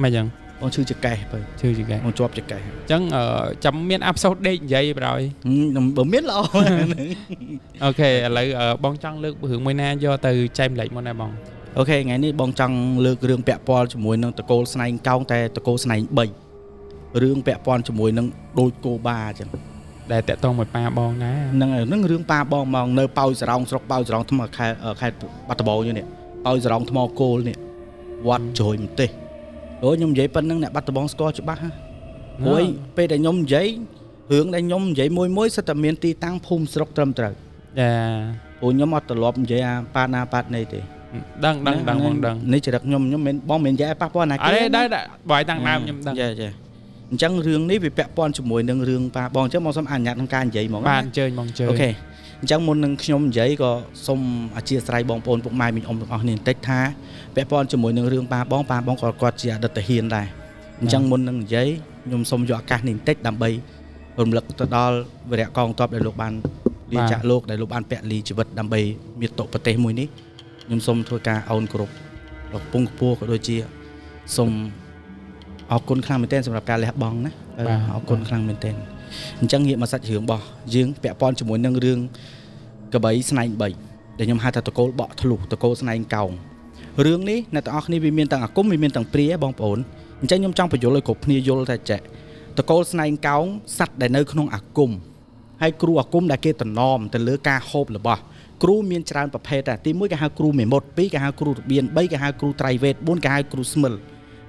មិនអញ្ចឹងបងឈឺចកេះបើឈឺចកេះបងជាប់ចកេះអញ្ចឹងចាំមានអេពីសូតដេកនិយាយប្រហែលបើមានល្អអូខេឥឡូវបងចង់លើករឿងមួយណាយកទៅចែកម្លែកមកណាបងអូខេថ្ងៃនេះបងចង់លើករឿងពាក់ព័ន្ធជាមួយនឹងតកូលស្នែងកោងតែតកូលស្នែង3រឿងពាក់ព័ន្ធជាមួយនឹងដូចគោបាអញ្ចឹងដែលតាក់ទងមួយប៉ាបងណាហ្នឹងរឿងប៉ាបងមកនៅប៉ោយសរោងស្រុកប៉ោយសរោងថ្មខេត្តបាត់ដំបងនេះប៉ោយសរោងថ្មគោលនេះវត្តជ្រោយម្ទេសអូខ្ញុំនិយាយប៉ុណ្្នឹងអ្នកបាត់ដំបងស្គាល់ច្បាស់ហ៎ព្រោះពេលដែលខ្ញុំនិយាយ រឿងដែលខ្ញុំនិយាយមួយសិតតែមានទីតាំងភូមិស្រុកត្រឹមត្រូវ ចា ព្រោះខ្ញុំអត់ត្រឡប់និយាយអាប៉ាណាប៉ានេះទេ ដឹងបងដឹង នេះចរិតខ្ញុំមិនបងមិននិយាយប៉ះពាល់ណាគេ អត់ទេដែរបើតាំងដើមខ្ញុំដឹង ចាអញ្ចឹងរឿងនេះវាពាក់ព័ន្ធជាមួយនឹងរឿងប៉ាបងអញ្ចឹងមកសូមអនុញ្ញាតក្នុងការនិយាយហ្មង បាទអញ្ជើញបងអញ្ជើញ អូខេអញ្ចឹងមុននឹងខ្ញុំនិយាយក៏សូមអធិស្ឋានបងប្អូនពុកម៉ែមីងអ៊ំទាំងអស់គ្នាបន្តិចថាពាក់ព័ន្ធជាមួយនឹងរឿងប៉ាបងក៏គាត់ជាអតីតហ៊ានដែរអញ្ចឹងមុននឹងនិយាយខ្ញុំសូមយកឱកាសនេះបន្តិចដើម្បីរំលឹកទៅដល់វីរៈកងទ័ពដែលលោកបានលាចាកលោកដែលលោកបានពលីជីវិតដើម្បីមាតុប្រទេសមួយនេះខ្ញុំសូមធ្វើការអោនគោរពលោកពងខ្ពស់ក៏ដូចជាសូមអរគុណខ្លាំងមែនទែនសម្រាប់ការលះបង់ណាអរគុណខ្លាំងមែនទែនអញ្ចឹងងាកមកសាច់រឿងរបស់យើងពាក់ព័ន្ធជាមួយនឹងរឿងកបីស្នែង3ដែលខ្ញុំហៅថាតកូលបក់ធ្លុះតកូលស្នែងកោងរឿងនេះអ្នកទាំងអស់គ្នាវាមានទាំងអាគមវាមានទាំងព្រាបងប្អូនអញ្ចឹងខ្ញុំចង់បញ្យល់ឲ្យគ្រប់គ្នាយល់ថាចេះតកូលស្នែងកោងសัตว์ដែលនៅក្នុងអាគមហើយគ្រូអាគមដែលគេតំណមទៅលើការហូបរបស់គ្រូមានច្រើនប្រភេទតែទី1គេហៅគ្រូមេមត់2គេហៅគ្រូរបៀន3គេហៅគ្រូត្រៃវេទ4គេហៅគ្រូស្មិល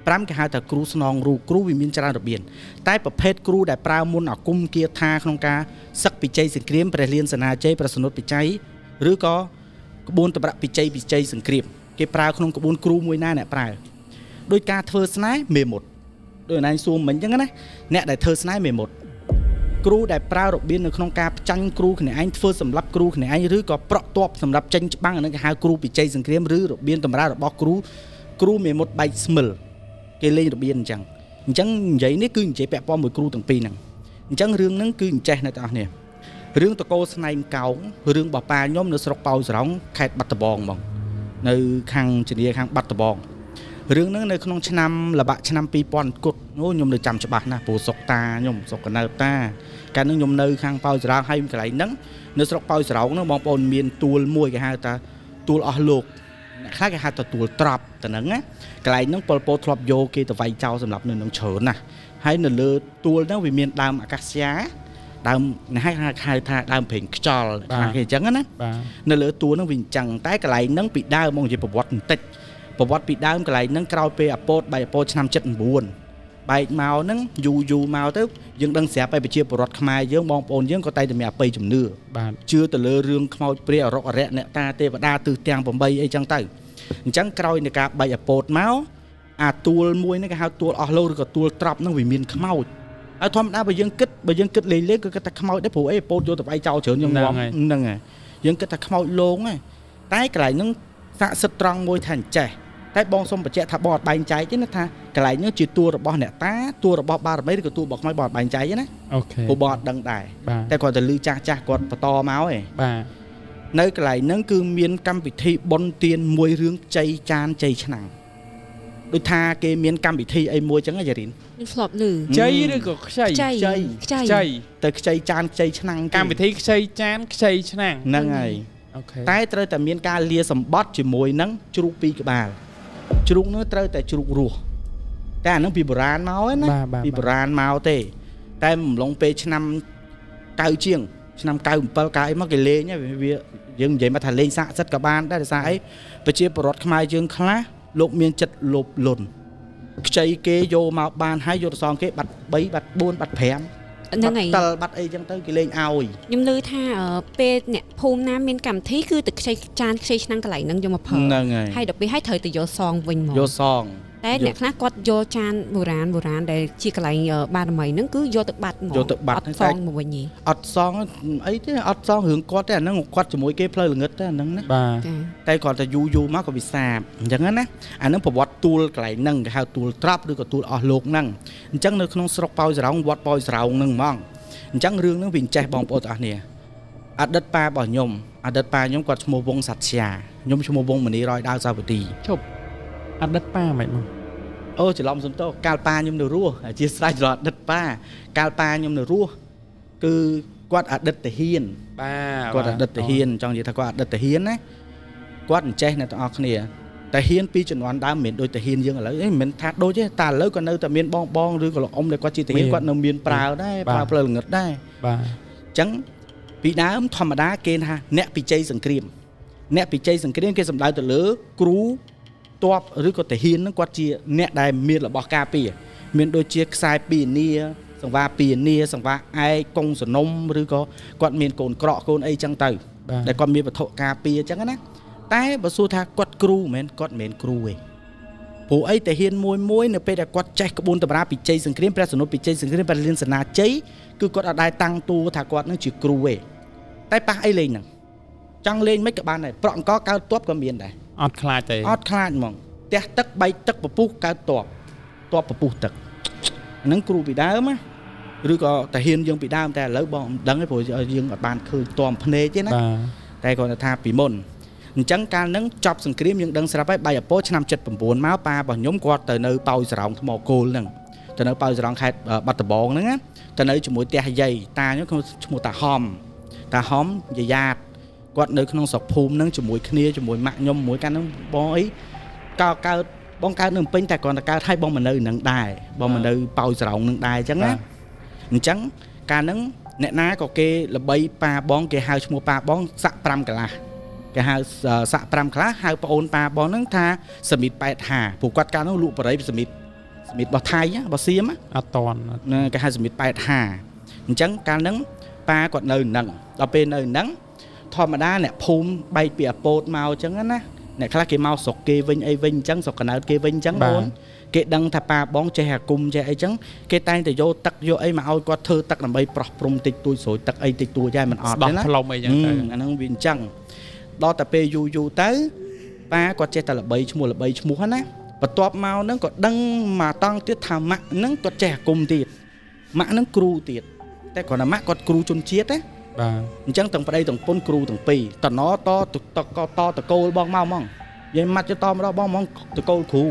5គេហៅថាគ្រូស្នងរូគ្រូវាមានច្រើនរបៀនតែប្រភេទគ្រូដែលប្រើមុនអាគមគាថាក្នុងការសឹកពិជ័យសង្គ្រាមព្រះលានសេនាជ័យប្រសនុតពិជ័យឬក៏ក្បួនតម្រាក់ពិជ័យសង្គ្រាមគេប្រើក្នុងក្បួនគ្រូមួយណាអ្នកប្រើដោយការធ្វើស្នេហ៍មេមត់ដោយណៃសួរមិញអញ្ចឹងណាអ្នកដែលធ្វើស្នេហ៍មេមត់គ្រូដែលប្រើរបៀននៅក្នុងការផ្ចាញ់គ្រូគ្នាឯងធ្វើសម្រាប់គ្រូគ្នាឯងឬក៏ប្រក់ទ័ពសម្រាប់ចេញច្បាំងអានឹងគេហៅគ្រូពិជ័យសង្គ្រាមឬរបៀនតម្រារបស់គ្រូមេមត់បែកស្មិលគេលេងរបៀនអញ្ចឹងនិយាយនេះគឺនិយាយពាក់ព័ន្ធមួយគ្រូទាំងពីរហ្នឹងអញ្ចឹងរឿងហ្នឹងគឺអញ្ចេះអ្នកទាំងអស់គ្នារឿងតកូលស្នែងកោងរឿងរបស់ប៉ាខ្ញុំនៅស្រុកប៉ោយស្រង់ខេត្តបាត់ដំបងហ្មងនៅខាងជំនាញខាងបាត់ដំបងរឿងហ្នឹងនៅក្នុងឆ្នាំលបាក់ឆ្នាំ2000គត់ខ្ញុំនៅចាំច្បាស់ណាស់ព្រោះសុកតាខ្ញុំសុកកណើតតាកាលហ្នឹងខ្ញុំនៅខាងប៉ោយស្រង់ហើយកន្លែងហ្នឹងនៅស្រុកប៉ោយស្រង់ហ្នឹងបងប្អូនមានទួលមួយគេហៅថាទួលអស់លោកអ្នកខ្លះគេហៅថាទួលត្រប់តែហ្នឹងណាកន្លែងហ្នឹងពលពតធ្លាប់យកគេទៅវាយចោលសម្រាប់នៅនឹងច្រើនណាស់ហើយនៅលើទួលហ្នឹងវាមានដើមអាកាសយ៉ាដើមណាហៅថាដើមព្រេងខ្យល់ខ្លះគេអញ្ចឹងណានៅលើទួលហ្នឹងវាអញ្ចឹងតែកន្លែងហ្នឹងពីដើមមកនិយាយប្រវត្តិបន្តិចប្រវត្តិពីដើមកន្លែងហ្នឹងក្រោយពេលអាពតបែកអាពតឆ្នាំ79បែកមកហ្នឹងយូរមកទៅយើងដឹងស្រាប់ហើយប្រជាពលរដ្ឋខ្មែរយើងបងប្អូនយើងក៏តែតែមានអបិយជំនឿបាទជឿទៅលើរឿងខ្មោចព្រាយអរុកអរិយអ្នកតាទេវតាទិសទាំង8អីចឹងទៅអញ្ចឹងក្រោយនៃការបែកអាពតមកអាទួលមួយហ្នឹងគេហៅទួលអស់លោកឬក៏ទួលត្រប់ហ្នឹងវាមានខ្មោចហើយធម្មតាបើយើងគិតលេងគឺគិតថាខ្មោចដែរព្រោះអីអាពតយកទៅបែកចោលច្រើនយើងងំហ្នឹងហើយយើងគិតថាខ្មោចលងហ្នឹងតែកន្លែងហ្នឹងស័ក្តិសិទ្ធត្រង់មួយថាអញ្ចេះតែបងសូមបញ្ជាក់ថាបងអត់បែងចែកទេណាថាកន្លែងនេះជាតួរបស់អ្នកតាតួរបស់បារមីឬក៏តួរបស់ខ្មោចបងអត់បែងចែកទេណាអូខេព្រោះបងអត់ដឹងដែរតែគាត់ទៅលឺចាស់គាត់បន្តមកឯងបាទនៅកន្លែងហ្នឹងគឺមានកម្មវិធីបុណ្យទានមួយរឿងជ័យចានជ័យឆ្នាំងដូចថាគេមានកម្មវិធីអីមួយចឹងយ៉ារីនខ្ញុំធ្លាប់ឮជ័យឬក៏ខ្ចីទៅខ្ចីចានខ្ចីឆ្នាំងកម្មវិធីខ្ចីចានខ្ចីឆ្នាំងហ្នឹងហើយអូខេតែត្រូវតែមានការលាសម្បត្តិជាមួយនឹងជ្រូក2ក្បាលជ្រូកនោះត្រូវតែជ្រូករស់តែអានឹងពីបុរាណមកណាពីបុរាណមកទេតែអំឡុងពេលឆ្នាំ9ជាងឆ្នាំ97 9អីមកគេលេងវាយើងនិយាយមកថាលេងស័ក្តិសិទ្ធិក៏បានដែរដោយសារអីប្រជាពលរដ្ឋខ្មែរយើងខ្លះលោកមានចិត្តលោភលន់ខ្ចីគេយកមកបានហើយយកទៅសងគេបាត់3បាត់4បាត់5ហ្នឹងហើយតលបាត់អីចឹងទៅគេលេងឲ្យខ្ញុំឮថាពេលអ្នកភូមិណាមានកម្មវិធីគឺទៅខ្ចីចានខ្ចីឆ្នាំងកន្លែងហ្នឹងយកមកប្រើហ្នឹងហើយដល់ពេលឲ្យត្រូវទៅយកសងវិញមកយកសងតែអ្នកខ្លះគាត់យកចានបុរាណដែលជាកន្លែងបារមីហ្នឹងគឺយកទៅបាត់មកយកទៅបាត់សងមកវិញអត់សងអីទេអត់សងរឿងគាត់ទេអាហ្នឹងគាត់ជាមួយគេផ្លូវល្ងឹតទេអាហ្នឹងណាបាទតែគាត់ទៅយូរមកក៏វាសាបអញ្ចឹងណាអាហ្នឹងប្រវត្តិទូលកន្លែងហ្នឹងគេហៅទូលត្រាប់ឬក៏ទូលអស់លោកហ្នឹងអញ្ចឹងនៅក្នុងស្រុកប៉ោយស្រោងវត្តប៉ោយស្រោងហ្នឹងហ្មងអញ្ចឹងរឿងហ្នឹងវាចេះបងប្អូនទាំងអស់គ្នាអតីតប៉ារបស់ខ្ញុំគាត់ឈ្មោះវងសត្យាខ្ញុំឈ្មោះវងមនីរយដាវសាវទីជប់អតីតប៉ាមិនមកអូច្រឡំសំទោសកាលប៉ាខ្ញុំនៅរស់អធិស្ឋានច្រឡំអតីតប៉ាកាលប៉ាខ្ញុំនៅរស់គឺគាត់អតីតទាហានបាទគាត់អតីតទាហានចង់និយាយថាគាត់អតីតទាហានណាគាត់អញ្ចេះអ្នកទាំងអស់គ្នាតាហ៊ានពីជំនាន់ដើមមិនមែនដូចតាហ៊ានយើងឥឡូវមិនមែនថាដូចទេតែឥឡូវក៏នៅតែមានបងឬក៏លោកអ៊ំដែលគាត់ជាតាហ៊ានគាត់នៅមានប្រើដែរប្រើផ្លូវល្ងឹតដែរបាទអញ្ចឹងពីដើមធម្មតាគេថាអ្នកពិជ័យសង្គ្រាមគេសំដៅទៅលើគ្រូតបឬក៏តាហ៊ានហ្នឹងគាត់ជាអ្នកដែលមានរបស់ការពារមានដូចជាខ្សែពីនី សង្វាពីនីសង្វាឯកកងសនំឬក៏គាត់មានកូនក្រក់កូនអីចឹងទៅដែលគាត់មានវត្ថុការពារចឹងណាតែបើសួរថាគាត់គ្រូមែនគាត់មិនមែនគ្រូទេព្រោះអីតែហ៊ានមួយនៅពេលដែលគាត់ចេះក្បួនតម្រាពីជ័យសង្គ្រាមព្រះសនុពីជ័យសង្គ្រាមព្រះលានសេនាជ័យគឺគាត់អត់ដែលតាំងតួថាគាត់នឹងជាគ្រូទេតែប៉ះអីលេងហ្នឹងចង់លេងមិនក៏បានដែរប្រក់អង្គកើតតបក៏មានដែរអត់ខ្លាចទេអត់ខ្លាចហ្មងផ្ទះទឹកបែកទឹកពពុះកើតតបពពុះទឹកហ្នឹងគ្រូពីដើមណាឬក៏តាហ៊ានយើងពីដើមតែឥឡូវបងមិនដឹងទេព្រោះយើងអត់បានឃើញតមភ្នែកទេណាតែគាត់ថាពីមុនអញ្ចឹងកាលហ្នឹងចប់សង្គ្រាមយើងដឹងស្រាប់ហើយបាយអពតឆ្នាំ79មកប៉ារបស់ខ្ញុំគាត់ទៅនៅប៉ោយស្រោងថ្មគោលហ្នឹងទៅនៅប៉ោយស្រោងខេត្តបាត់ដំបងហ្នឹងណាទៅនៅជាមួយផ្ទះយាយតាខ្ញុំឈ្មោះតាហំយាយាតគាត់នៅក្នុងស្រុកភូមិហ្នឹងជាមួយគ្នាជាមួយម៉ាក់ខ្ញុំមួយកាលហ្នឹងបងអីកើតបងកើតនៅពេញតែគាត់ទៅកើតឲ្យបងមកនៅនឹងដែរបងមកនៅប៉ោយស្រោងនឹងដែរអញ្ចឹងណាអញ្ចឹងកាលហ្នឹងអ្នកណាក៏គេល្បីប៉ាបងគេហៅឈ្មោះប៉ាបងសាក់5កន្លះគេហៅសាក់5កន្លះហៅប្អូនប៉ាបងហ្នឹងថាសមិត85ព្រោះគាត់កាលហ្នឹងលក់បរិយសមិតរបស់ថៃរបស់សៀមអត់តន់គេហៅសមិត85អញ្ចឹងកាលហ្នឹងប៉ាគាត់នៅនឹងដល់ពេលនៅនឹងធម្មតាអ្នកភូមិបែកពីអាពោតមកអញ្ចឹងណាអ្នកខ្លះគេមកស្រុកគេវិញអីវិញអញ្ចឹងស្រុកកណើតគេវិញអញ្ចឹងបងគេដឹងថាប៉ាបងចេះអាគុំចេះអីចឹងគេតែងតែយកទឹកយកអីមកឲ្យគាត់ធ្វើទឹកដើម្បីប្រោះព្រំតិចតួចស្រួយទឹកអីតិចតួចហើយមិនអត់ទេណាផ្លុំអីចឹងទៅអាហ្នឹងវាអញ្ចឹងដល់តែពេលយូរទៅប៉ាគាត់ចេះតែល្បីឈ្មោះណាបន្ទាប់មកហ្នឹងក៏ដឹងមកតង់ទៀតថាម៉ាក់ហ្នឹងគាត់ចេះអាគុំទៀតម៉ាក់ហ្នឹងគ្រូទៀតតែគ្រាន់តែម៉ាក់គាត់គ្រូជនជាតិណាបាទអញ្ចឹងទាំងប្តីទាំងពុនគ្រូទាំងពីរតណតតកូលបងមកហ្មងយាយម៉ាត់ទៅតម្ដងបងហ្មងតកូលគ្រូ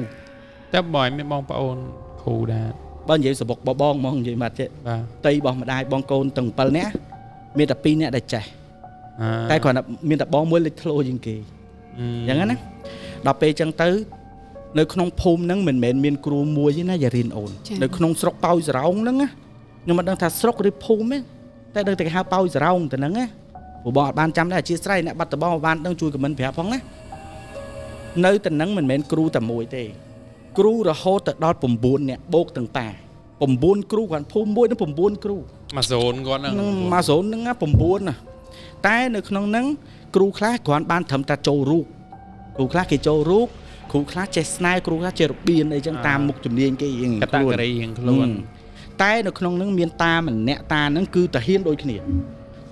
តែបើមានបងប្អូនគ្រូដែរបើនិយាយសបុកបងហ្មងនិយាយម៉ាត់ទេបាទតីរបស់ម្ដាយបងកូនទាំង7នាក់មានតែ2នាក់ដែលចេះតែគ្រាន់តែមានតែបងមួយលេចធ្លោជាងគេអញ្ចឹងណាដល់ពេលអញ្ចឹងទៅនៅក្នុងភូមិហ្នឹងមិនមែនមានគ្រូមួយទេណាយារៀនអូននៅក្នុងស្រុកប៉ោយស្រោងហ្នឹងណាខ្ញុំមិនដឹងថាស្រុកឬភូមិទេតែដឹងតែគេហៅប៉ោយស្រោងទៅហ្នឹងណាព្រោះបងអត់បានចាំដែរអធិស្ឋានអ្នកបាត់ដំបងបានដឹងជួយខមមិនប្រាប់ផងណានៅទៅហ្នឹងមិនមែនគ្រូតែមួយទេគ្រូរហូតទៅដល់9នាក់បូកទាំងប៉ា9គ្រូគាត់ភូមិមួយនឹង9គ្រូមួយហ្សូនគាត់ហ្នឹងមួយហ្សូនហ្នឹង9ណាតែនៅក្នុងហ្នឹងគ្រូខ្លះគ្រាន់បានត្រឹមតែចូលរូបគ្រូខ្លះគេចូលរូបគ្រូខ្លះចេះស្នែគ្រូខ្លះចេះរបៀនអីចឹងតាមមុខជំនាញគេរៀងខ្លួនតែនៅក្នុងហ្នឹងមានតាម្នាក់តាហ្នឹងគឺតាហ៊ានដូចគ្នា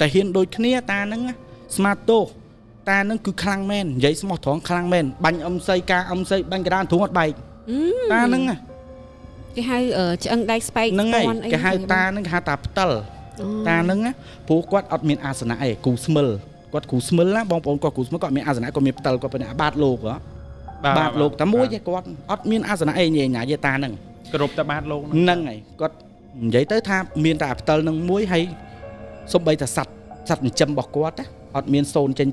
តាហ្នឹងស្មាតទោសតាហ្នឹងគឺខ្លាំងមែននិយាយស្មោះត្រង់ខ្លាំងមែនបាញ់អឹមសីការអឹមសីបាញ់ក្រានទ្រូងអត់បែកតាហ្នឹងគេហៅឆ្អឹងដៃស្បែកហ្នឹងហើយគេហៅតាហ្នឹងគេហៅតាផ្តិលតាហ្នឹងព្រោះគាត់អត់មានអាសនៈឯងគ្រូស្មិលគាត់គ្រូស្មិលណាបងប្អូនគាត់គ្រូស្មិលគាត់មានអាសនៈគាត់មានផ្តិលគាត់เป็นអាបាតលោកបាតលោកតែមួយទេគាត់អត់មានអាសនៈឯងញ៉ាយតាហ្នឹងគ្រប់តែបាតលោកហ្នឹងហើយគាត់និយាយទៅថាមានតែផ្តិលនឹងមួយហើយសំបីតែសัตว์ចិញ្ចឹមរបស់គាត់ណាអត់មានសូនចេញ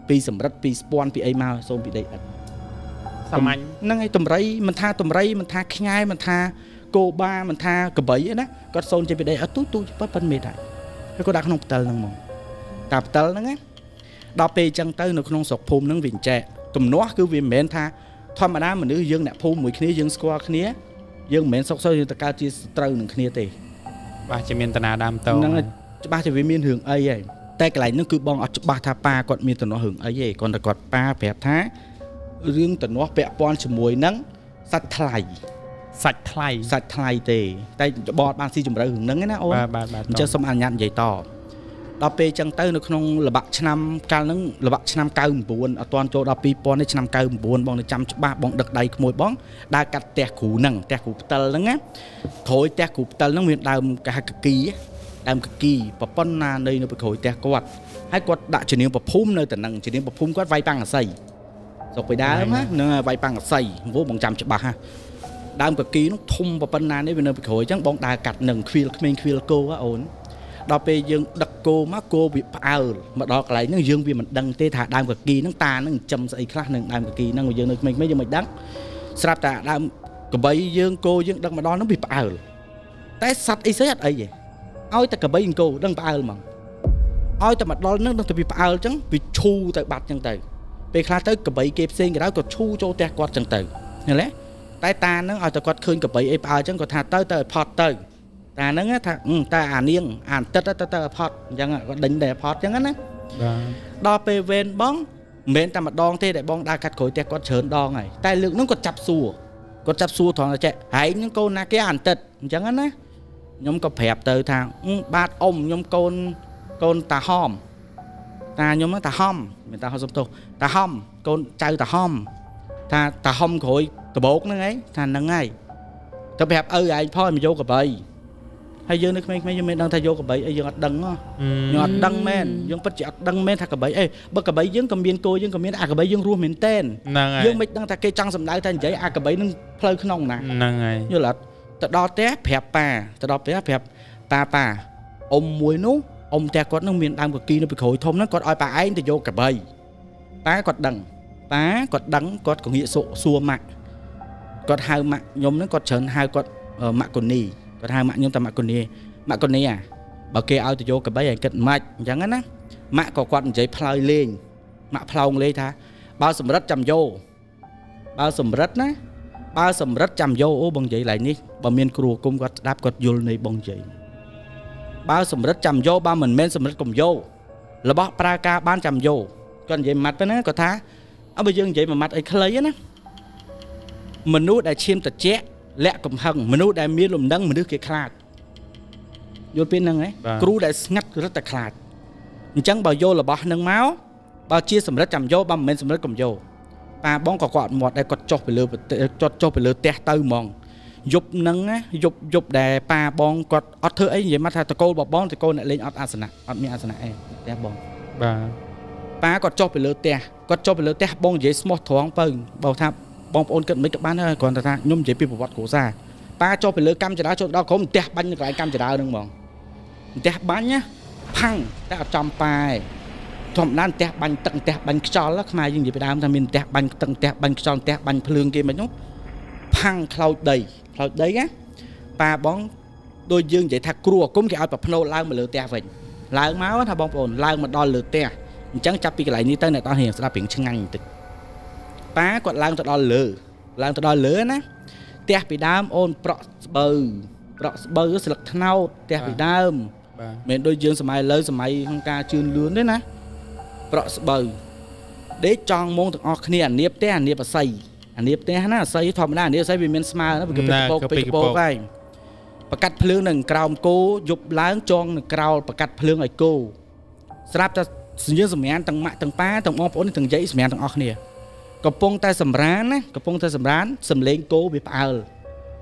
ពីសម្រិតពីស្ពាន់ពីអីមកសូនពីដីឥដ្ឋសាមញ្ញហ្នឹងហើយតម្រៃមិនថាខ្ញែមិនថាគោបាមិនថាកបីណាគាត់សូនចេញពីដីឥដ្ឋទូប៉ុនមេដែរហើយគាត់ដាក់ក្នុងផ្តិលហ្នឹងមកតាផ្តិលហ្នឹងណាដល់ពេលអញ្ចឹងទៅនៅក្នុងស្រុកភូមិហ្នឹងវាចែកទំនាស់គឺវាមិនមែនថាធម្មតាមនុស្សយើងអ្នកភូមិមួយគ្នាយើងស្គាល់គ្នាយើងមិនមែនសុកសុយយើងទៅកើតជាសត្រូវនឹងគ្នាទេបាទជាមានតាណាដើមតហ្នឹងច្បាស់តែវាមានរឿងអីហើយតែកន្លែងហ្នឹងគឺបងអត់ច្បាស់ថាប៉ាគាត់មានតំណោះរឿងអីទេគ្រាន់តែគាត់ប៉ាប្រាប់ថារឿងតំណោះពាក់ព័ន្ធជាមួយនឹងសាច់ថ្លៃទេតែបងអត់បានស៊ីជម្រៅរឿងហ្នឹងណាអូនបាទអញ្ចឹងសូមអនុញ្ញាតនិយាយតដល់ពេលអញ្ចឹងទៅនៅក្នុងល្បាក់ឆ្នាំកាលហ្នឹងល្បាក់ឆ្នាំ99អត់ទាន់ចូលដល់2000ទេឆ្នាំ99បងនៅចាំច្បាស់បងដឹកដៃក្មួយបងដើរកាត់ផ្ទះគ្រូហ្នឹងផ្ទះគ្រូផ្តិលហ្នឹងណាក្រួយផ្ទះគ្រូផ្តិលហ្នឹងមានដើមកហកគីប្រប៉ុណ្ណានៅក្រួយផ្ទះគាត់ហើយគាត់ដាក់ជំនាញប្រភូមិនៅតែហ្នឹងជំនាញប្រភូមិគាត់វាយប៉ាំងអាស័យសុកពីដើមហ្នឹងវាយប៉ាំងអាស័យបងចាំច្បាស់ហ่ะដើមកគីនោះធំប្រប៉ុណ្ណានេះវានៅក្រួយអញ្ចឹងបងដើរកាត់នឹងខ្វៀលក្មេងខ្វៀលគោអូនដល់ពេលយើងដឹកគោមកគោវាផ្អើលមកដល់កន្លែងហ្នឹងយើងវាមិនដឹងទេថាដើមកគីហ្នឹងតាហ្នឹងចិញ្ចឹមស្អីខ្លះនឹងដើមកគីហ្នឹងយើងនៅក្មេងៗយើងមិនដឹងស្រាប់តែដើមកបីយើងគោយើងដឹកមកដល់ហ្នឹងវាផ្អើលតែសត្វអីស្អីអត់អីទេឲ្យតែកបីគោដឹងផ្អើលហ្មងឲ្យតែមកដល់ហ្នឹងដឹងតែវាផ្អើលអញ្ចឹងវាឈូទៅបាត់អញ្ចឹងទៅពេលខ្លះទៅកបីគេផ្សេងក្រៅក៏ឈូចូលផ្ទះគាត់អញ្ចឹងទៅឃើញទេតែតាហ្នឹងឲ្យតែគាត់ឃើញកបីអីផ្អើលអញ្ចឹងគាត់ថាទៅឲ្យផត់ទៅតែ ta nâng á ta à niêng à tết phật chẳng có đỉnh để phật chẳng á đo pe ven bóng mến ta mà đong thế để bong đa cắt khối te con chớn đo này tai lượng nó còn chập xua thoáng là chạy hãy những câu na cái ản tật chẳng á nhóm có phẹp từ thằng bát ông nhóm con ta hòm ta nhóm nó ta hòm người ta họ giống tôi ta hòm con trai ta hòm ta hòm khối ta bột nó ấy ta nâng ngay ta phẹp ai thôi mà vô cả bầy hay dương nước mấy đang thay vô cả bẫy dương đằng á nhọt đằng men dương bắt chẹt đằng men thằng cả bẫy bất cả bẫy dương cầm miên cô dương cầm miên cả bẫy dương rùa miên tên dương mấy đang thằng cây trăng sầm đái thành giấy cả bẫy nâng phơi khăn nòng nè như là ta đo té phẹp ta đo té phẹp pa ông muối nú ông cha con nông miên đang cực kỳ nó bị khối thôm nó còn oi bà ấy thì vô cả bẫy tá còn đằng còn nghĩa sộ xua mạ còn hai mạ nhóm nó còn chấn hai con mạ còn nì còn hai mạ nhưng ta mạ con nè à bảo kê ao thì vô cái bấy cận mạch chẳng á mạ có quạt giấy phơi lên mạ phồng lên tha bao sầm rất chầm vô bao sầm rất chầm vô ô bằng giấy lại ní bà miên cừu cung quạt đáp quạt vô này bằng giấy bao sầm rất chầm vô ba mình men sầm rất cùng vô là bóc praka ban chầm vô còn giấy mặt đó có tha ở bây giờ giấy mà mặt ấy khơi á mình nuốt đại chiêm tật chết lẹ cầm hằng mình nuốt đại miên lùm đắng mình đưa kia khát vô bên năng ấy cừu đại ngắt rất là khát chẳng bao vô là bỏ nâng máu bao chia sầm rất chầm vô ba mình sầm rất cùng vô ta bón cọ quạt một đây còn cho phải lừa tẹt tư mòn dục nâng á dục để pa bón quạt ót thưa ấy vậy mà thà cô bỏ bón thì cô lại lên ót asana em tẹt bón pa còn cho phải lừa tẹt bón dễ smart thoáng pưng bao tham bong ôn cận mấy các bạn ơi còn ta nhung dễ bị bộ vật cổ ra ta cho phải lừa cam cho đó có một tẹt bánh lại cam cho đó đừng mòn tẹt bánh nhá phăng ta chăm pa thầm nan tẹt bánh tận tẹt bánh cho lắc mai nhưng gì phải làm ta mình tẹt bánh tận tẹt bánh cho tẹt bánh phượng kia mà nhúc phăng cloud đấy á pa bón đôi dương vậy thật cua cũng cái ao bập nô lao mà lừa tẹt vậy lao máu thà bong ôn lao mà đo lừa tẹt chẳng chấp bị cái lại như tên này tao hiểu sẽ là biển chân ngành từ pa còn lao tao đo lừa ná tẹt bị đam ôn prọ bờ cái sực thao tẹt bị đam mình đôi dương sầm lớn sầm không ca chuyên lươn đấy nè prọ bờ để chọn môn thực học này niếp ở xây nó xây thòm na niếp xây vì miền smart nó bị cái bộ cáiประកាត់ភ្លើងនឹងក្រោមគោយប់ឡើងចងនឹងក្រោលប្រកាត់ភ្លើងឲ្យគោស្រាប់តែយើងសម្រានទាំងម៉ាក់ទាំងប៉ាទាំងបងប្អូនទាំងយាយសម្រានទាំងអស់គ្នាកំពុងតែសម្រានសំលេងគោវាផ្អើល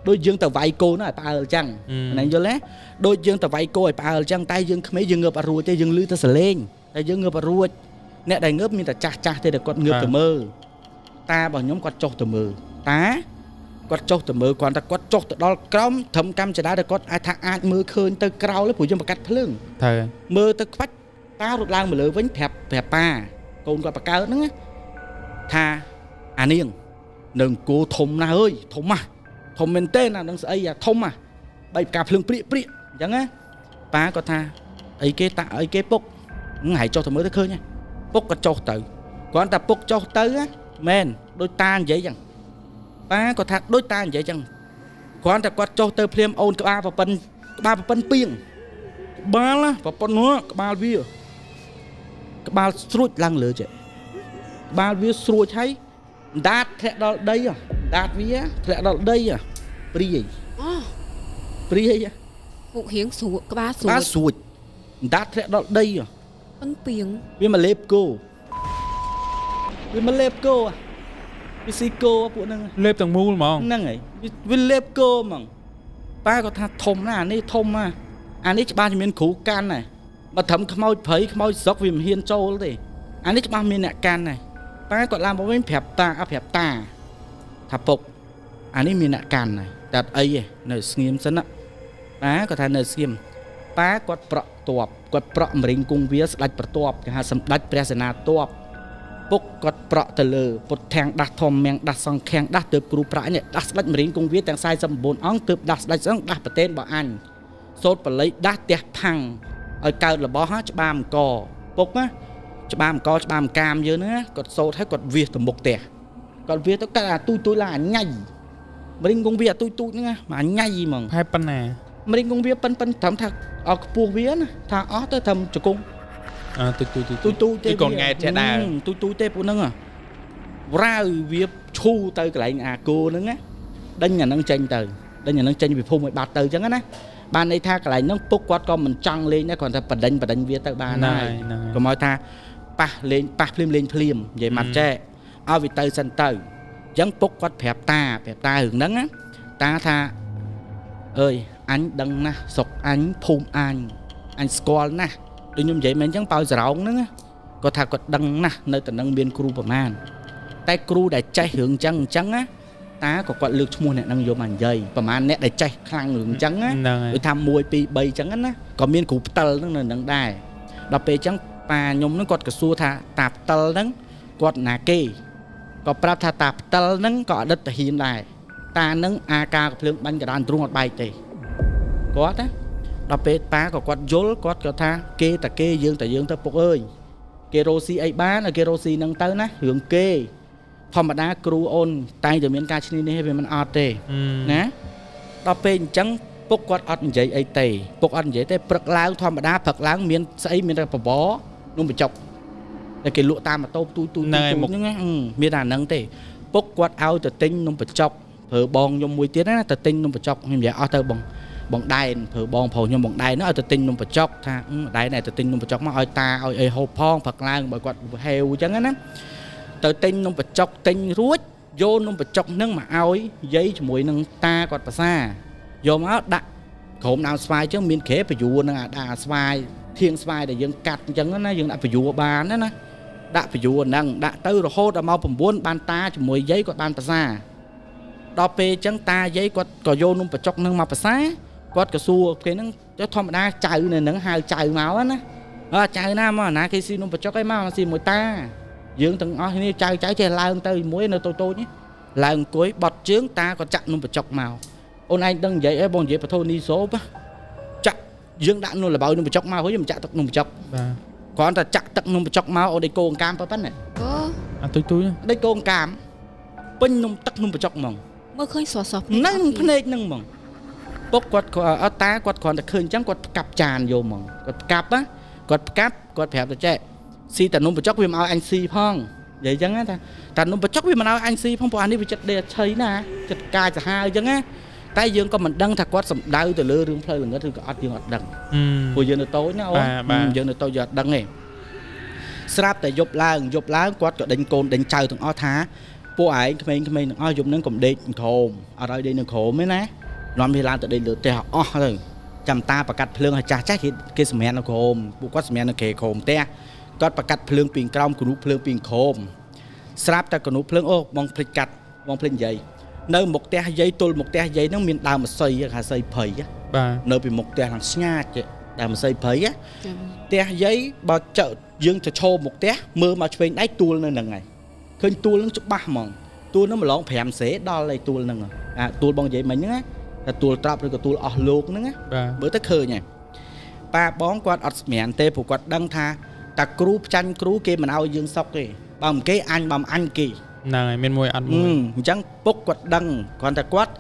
ដូចយើងទៅវាយគោនោះឲ្យផ្អើលអញ្ចឹងណាយល់ទេដូចយើងទៅវាយគោឲ្យផ្អើលអញ្ចឹងតែយើងក្មេងយើងងើបអត់រួចទេយើងលឺតែសលេងតែយើងងើបអត់រួចអ្នកដែលងើបមានតែចាស់ទេតែគាត់ងើបទៅមើលតារបស់ខ្ញុំគាត់ចុះទៅមើលគាត់ចុះទៅមើលគាត់តែគាត់ចុះទៅដល់ក្រោមធំកម្មចដាតែគាត់អាចមើលឃើញទៅក្រោលព្រោះយើងប្រកាត់ភ្លើងត្រូវមើលទៅខ្វាច់តារត់ឡើងមកលើវិញប្រាប់ប៉ាកូនគាត់បកើតហ្នឹងថាអានាងនឹងគោធំណាស់អើយធំមែនទេណានឹងស្អីអាធំបីផ្កាភ្លើងព្រាកអញ្ចឹងណាប៉ាគាត់ថាអីគេតាអីគេពុកហើយចុះទៅមើលទៅឃើញពុកក៏ចុះទៅគាត់តែពុកចុះទៅមែនដូចតានិយាយអញ្ចឹងប៉ាគាត់ថាដូចតានិយាយអញ្ចឹងគ្រាន់តែគាត់ចុះទៅភ្លាមអូនក្បាលប្រពន្ធពីងក្បាលប្រពន្ធនោះក្បាលវាក្បាលស្រួចឡើងលើចេះក្បាលវាស្រួចហើយដាតធ្លាក់ដល់ដីដាតវាធ្លាក់ដល់ដីព្រាយពុករៀងស្រួចក្បាលស្រួចដាតធ្លាក់ដល់ដីប៉ិនពីងវាមកលេបគោវាស៊ីគោពួកហ្នឹងលេបទាំងមូលហ្មងហ្នឹងហើយវាលេបគោហ្មងប៉ាគាត់ថាធំណាស់អានេះធំណាស់អានេះច្បាស់ជាមានគ្រូកាន់ដែរបើត្រឹមខ្មោចព្រៃខ្មោចស្រុកវាមិនហ៊ានចូលទេអានេះច្បាស់មានអ្នកកាន់ដែរប៉ាគាត់ឡើងមកវិញប្រាប់តាថាពុកអានេះមានអ្នកកាន់ដែរតែអីទេនៅស្ងៀមសិនណាប៉ាគាត់ថានៅស្ងៀមប៉ាគាត់ប្រក់តបគាត់ប្រក់មរិញគង់វាស្ដាច់ប្រតបគេហៅសម្ដេចព្រះសេនាតបពុកគាត់ប្រក់ទៅលើពុតធាំងដាស់ធំមៀងដាស់សង្ខាំងដាស់ទៅគ្រូប្រាក់នេះដាស់ស្ដេចមរិញគង់វាទាំង49អង្គទើបដាស់ស្ដេចសង្ឃដាស់ប្រទេសរបស់អញសូត្របល័យដាស់ផ្ទះផាំងឲ្យកើតរបស់ច្បាមអង្គពុកណាច្បាមអង្គច្បាមកាមយើងណាគាត់សូត្រឲ្យគាត់វាសទៅមុខផ្ទះគាត់វាសទៅកាត់អាទូចឡើងអញញ៉ៃមរិញគង់វាអាទូចហ្នឹងអាញ៉ៃហ្មងផែប៉ុណ្ណា ម្រេចគង់វាប៉ិនត្រឹមថាអស់ខ្ពស់វាណាថាអស់ទៅត្រឹមជង្គង់ទូទេកូនង៉ែចេះដែរទូទេពួកហ្នឹងរាវវាឈូទៅកន្លែងអាគោហ្នឹងណាដេញអាហ្នឹងចេញទៅដេញអាហ្នឹងចេញពីភូមិឲ្យបាត់ទៅអញ្ចឹងណាបានន័យថាកន្លែងហ្នឹងពុកគាត់ក៏មិនចង់លេងដែរគាត់ថាបដិញវាទៅបានហើយកុំឲ្យថាប៉ះភ្លាមនិយាយមកចែឲ្យវាទៅសិនទៅអញ្ចឹងពុកគាត់ប្រាប់តារឿងហ្នឹងណាតាថាអើយអញដឹងណាស់ស្រុកអញភូមិអញស្គាល់ណាស់ដូចខ្ញុំនិយាយមែនអញ្ចឹងប៉ោសរោងហ្នឹងគាត់ថាគាត់ដឹងណាស់នៅតែនឹងមានគ្រូប្រមាណតែគ្រូដែលចេះរឿងអញ្ចឹងណាតាក៏គាត់លើកឈ្មោះអ្នកនឹងយកមកនិយាយប្រហែលអ្នកដែលចេះខ្លាំងរឿងអញ្ចឹងណាដូចថា1 2 3អញ្ចឹងណាក៏មានគ្រូផ្តិលហ្នឹងនៅនឹងដែរដល់ពេលអញ្ចឹងប៉ាខ្ញុំហ្នឹងគាត់ក៏សួរថាតាផ្តិលហ្នឹងគាត់ណាគេក៏ប្រាប់ថាតាផ្តិលហ្នឹងក៏អតីតហ៊ានដែរតាហ្នឹងអាការភ្លើងបាញ់កណ្ដាលទ្រូងអត់បែកទេគាត់ណាដល់ពេលប៉ាក៏គាត់យល់គាត់ក៏ថាគេតាគេយើងទៅពុកអើយគេរោស៊ីអីបានឲ្យគេរោស៊ីហ្នឹងទៅណារឿងគេធម្មតាគ្រូអូនតែងតែមានការឈ្នានីសវាមិនអត់ទេណាដល់ពេលអញ្ចឹងពុកគាត់អត់និយាយអីទេពុកអត់និយាយទេព្រឹកឡើងធម្មតាព្រឹកឡើងមានស្អីមានតែបបរនំបញ្ចុកតែគេលក់តាមម៉ូតូទូហ្នឹងមានតែហ្នឹងទេពុកគាត់ឲ្យទៅទិញនំបញ្ចុកប្រើបងខ្ញុំមួយទៀតណាទៅទិញនំបញ្ចុកខ្ញុំនិយាយអស់ទៅបងដែនប្រើបងប្រុសខ្ញុំបងដែនឲ្យទៅទិញនំបញ្ចុកថាដែនទៅទិញនំបញ្ចុកមកឲ្យតាឲ្យអីហូបផងព្រឹកឡើងបើគាត់ហេវអញ្ចឹងណាទៅទិញនំបញ្ចុកទិញរួចយកនំបញ្ចុកហ្នឹងមកឲ្យយាយជាមួយនឹងតាគាត់ប្រសាយកមកដាក់ក្រុមដើមស្វាយអញ្ចឹងមានក្រែបញ្យួរនឹងអាស្វាយធៀងស្វាយដែលយើងកាត់អញ្ចឹងណាយើងដាក់បញ្យួរបានណាដាក់បញ្យួរហ្នឹងដាក់ទៅរហូតដល់មក9បានតាជាមួយយាយគាត់បានប្រសាដល់ពេលអញ្ចឹងតាយាយគាត់ក៏យកនំបញ្ចុកហ្នឹងមកប្រសាគាត់ក៏សួរគេហ្នឹងធម្មតាចៅនៅហ្នឹងហៅចៅមកណាចៅណាមកណាគេស៊ីនំបញ្ចុកឯមកស៊ីមួយតាយើងទាំងអស់គ្នាចៅចេះឡើងទៅមួយនៅតូចនេះឡើងអង្គុយបត់ជើងតាក៏ចាក់នំបញ្ចុកមកអូនឯងដឹងនិយាយអីបងនិយាយបធូនីសូបចាក់យើងដាក់នំលបោនំបញ្ចុកមកហើយយើងចាក់ទឹកនំបញ្ចុកបាទគ្រាន់តែចាក់ទឹកនំបញ្ចុកមកអូនដេកគោអង្កាមប៉ុណ្ណឹងអាទុយដេកគោអង្កាមពេញនំទឹកនំបញ្ចុកហ្មងមើលឃើញស្រស់ហ្នឹងភ្នែកហ្នឹងហ្មងពុកគាត់អត់តាគាត់គ្រាន់តែឃើញអញ្ចឹងគាត់ផ្កាប់ចានយកហ្មងគាត់ផ្កាប់គាត់ប្រាប់ទៅចែស៊ីតែនំបញ្ចុកវាមកឲ្យអញស៊ីផងនិយាយអញ្ចឹងថាតែនំបញ្ចុកវាមិនឲ្យអញស៊ីផងព្រោះអានេះវាចិត្តដេកឆៃណាចិត្តកាយសាហាវអញ្ចឹងណាតែយើងក៏មិនដឹងថាគាត់សំដៅទៅលើរឿងផ្លូវល្ងឹតឬក៏អត់យើងអត់ដឹងព្រោះយើងនៅតូចណាអូនយើងនៅតូចយើងអត់ដឹងទេស្រាប់តែយប់ឡើងគាត់ក៏ដេញកូនដេញចៅទាំងអស់ថាពួកឯងក្មេងៗទាំងអស់យប់ហ្នឹងកុំដេកក្រោមអត់ឲ្យដេកនៅក្រោមទេណានាំវាឡើងទៅដេកលើផ្ទះអស់ទៅចាំតាប្រកាត់ភ្លើងឲ្យចាស់គេសម្រាននៅក្រោមពួកគាត់សម្រាននៅក្រោមផ្ទះគាត់ប្រកាត់ភ្លើងពីក្រោមគនុភ្លើងពីក្រោមស្រាប់តែគនុភ្លើងអូបងភ្លេចកាត់បងភ្លេចនិយាយនៅមុខផ្ទះយាយទល់មុខផ្ទះយាយហ្នឹងមានដើមម្ស័យគេហៅស័យព្រៃបាទនៅពីមុខផ្ទះខាងស្ងាត់ដើមម្ស័យព្រៃផ្ទះយាយបើចើយើងទៅឈោមុខផ្ទះមើលមកឆ្វេងដៃទួលនៅហ្នឹងហើយឃើញទួលហ្នឹងច្បាស់ហ្មងទួលហ្នឹងម្លង5សេដល់ហើយទួលហ្នឹងទួលបងនិយាយមិញហ្នឹងណាតែទួលត្រាប់ឬក៏ទួលអស់លោកហ្នឹងណាមើលទៅឃើញហើយប៉ាបងគាត់អត់ស្មានទេព្រោះគាត់ដឹងថាតាគ្រូផ្ចាញ់គ្រូគេមិនឲ្យយើងសុកទេបើមិនគេអញបើមិនអញគេហ្នឹងហើយមានមួយអត់មួយអញ្ចឹងពុកគាត់ដឹងគ្រាន់តែគាត់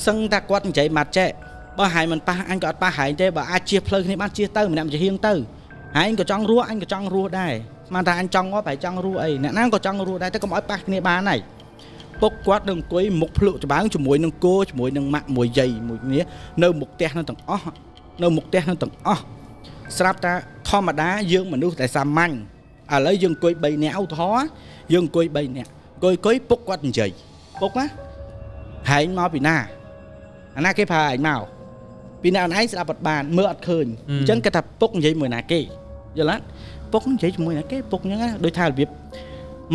សឹងថាគាត់និយាយមកចេះបើហែងមិនប៉ះអញក៏អត់ប៉ះហែងទេបើអាចជៀសផ្លូវគ្នាបានជៀសទៅម្នាក់ជាហៀងទៅហែងក៏ចង់រស់អញក៏ចង់រស់ដែរស្មានថាអញចង់ងាប់ហើយចង់រស់អីអ្នកណាក៏ចង់រស់ដែរតែកុំឲ្យប៉ះគ្នាបានហើយពុកគាត់នឹងអង្គុយមុខភ្លុកច្បាំងជាមួយនឹងគោជាមួយនឹងម៉ាក់មួយយាយមួយគ្នានៅមុខផ្ទះនឹងទាំងអស់ស្រាប់តែធម្មតាយើងមនុស្សតែសាមញ្ញឥឡូវយើងអង្គុយ3នាក់ឧទាហរណ៍យើងអង្គុយ3នាក់អង្គុយពុកគាត់និយាយពុកណាហែងមកពីណាអាណាគេផើហែងមកពីណាអូនឯងស្ដាប់អត់បានមើលអត់ឃើញអញ្ចឹងគេថាពុកនិយាយមួយណាគេយល់ទេពុកនិយាយជាមួយណាគេពុកអញ្ចឹងដូចថារបៀប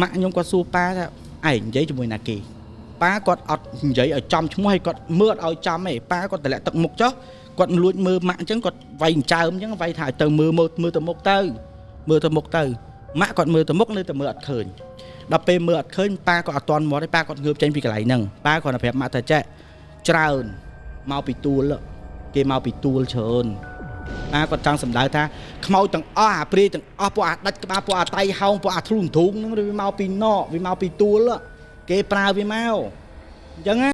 ម៉ាក់ខ្ញុំគាត់សួរប៉ាថាឯងនិយាយជាមួយណាគេប៉ាគាត់អត់និយាយឲ្យចំឈ្មោះឲ្យគាត់មើលឲ្យចំទេប៉ាគាត់តម្លាក់ទឹកមុខចុះគាត់លួចមើលម៉ាក់អញ្ចឹងគាត់វាយអញ្ចើមអញ្ចឹងវាយថាទៅមើលទៅមុខទៅម៉ាក់គាត់មើលទៅមុខនៅតែមើលអត់ឃើញដល់ពេលមើលអត់ឃើញប៉ាគាត់អត់ទាន់មកទេប៉ាគាត់ងើបចេញពីកន្លែងហ្នឹងប៉ាគាត់ទៅប្រាប់ម៉ាក់ថាចេះច្រើនមកពីទួលគេមកពីទួលច្រើនប៉ាគាត់ចង់សម្ដៅថាខ្មោចទាំងអស់អាព្រាយទាំងអស់ពួកអាដាច់ក្បាលពួកអាតៃហោងពួកអាធ្លុងទ្រូងហ្នឹងវាមកពីណកវាមកពីទួលគេប្រើវាមកអញ្ចឹង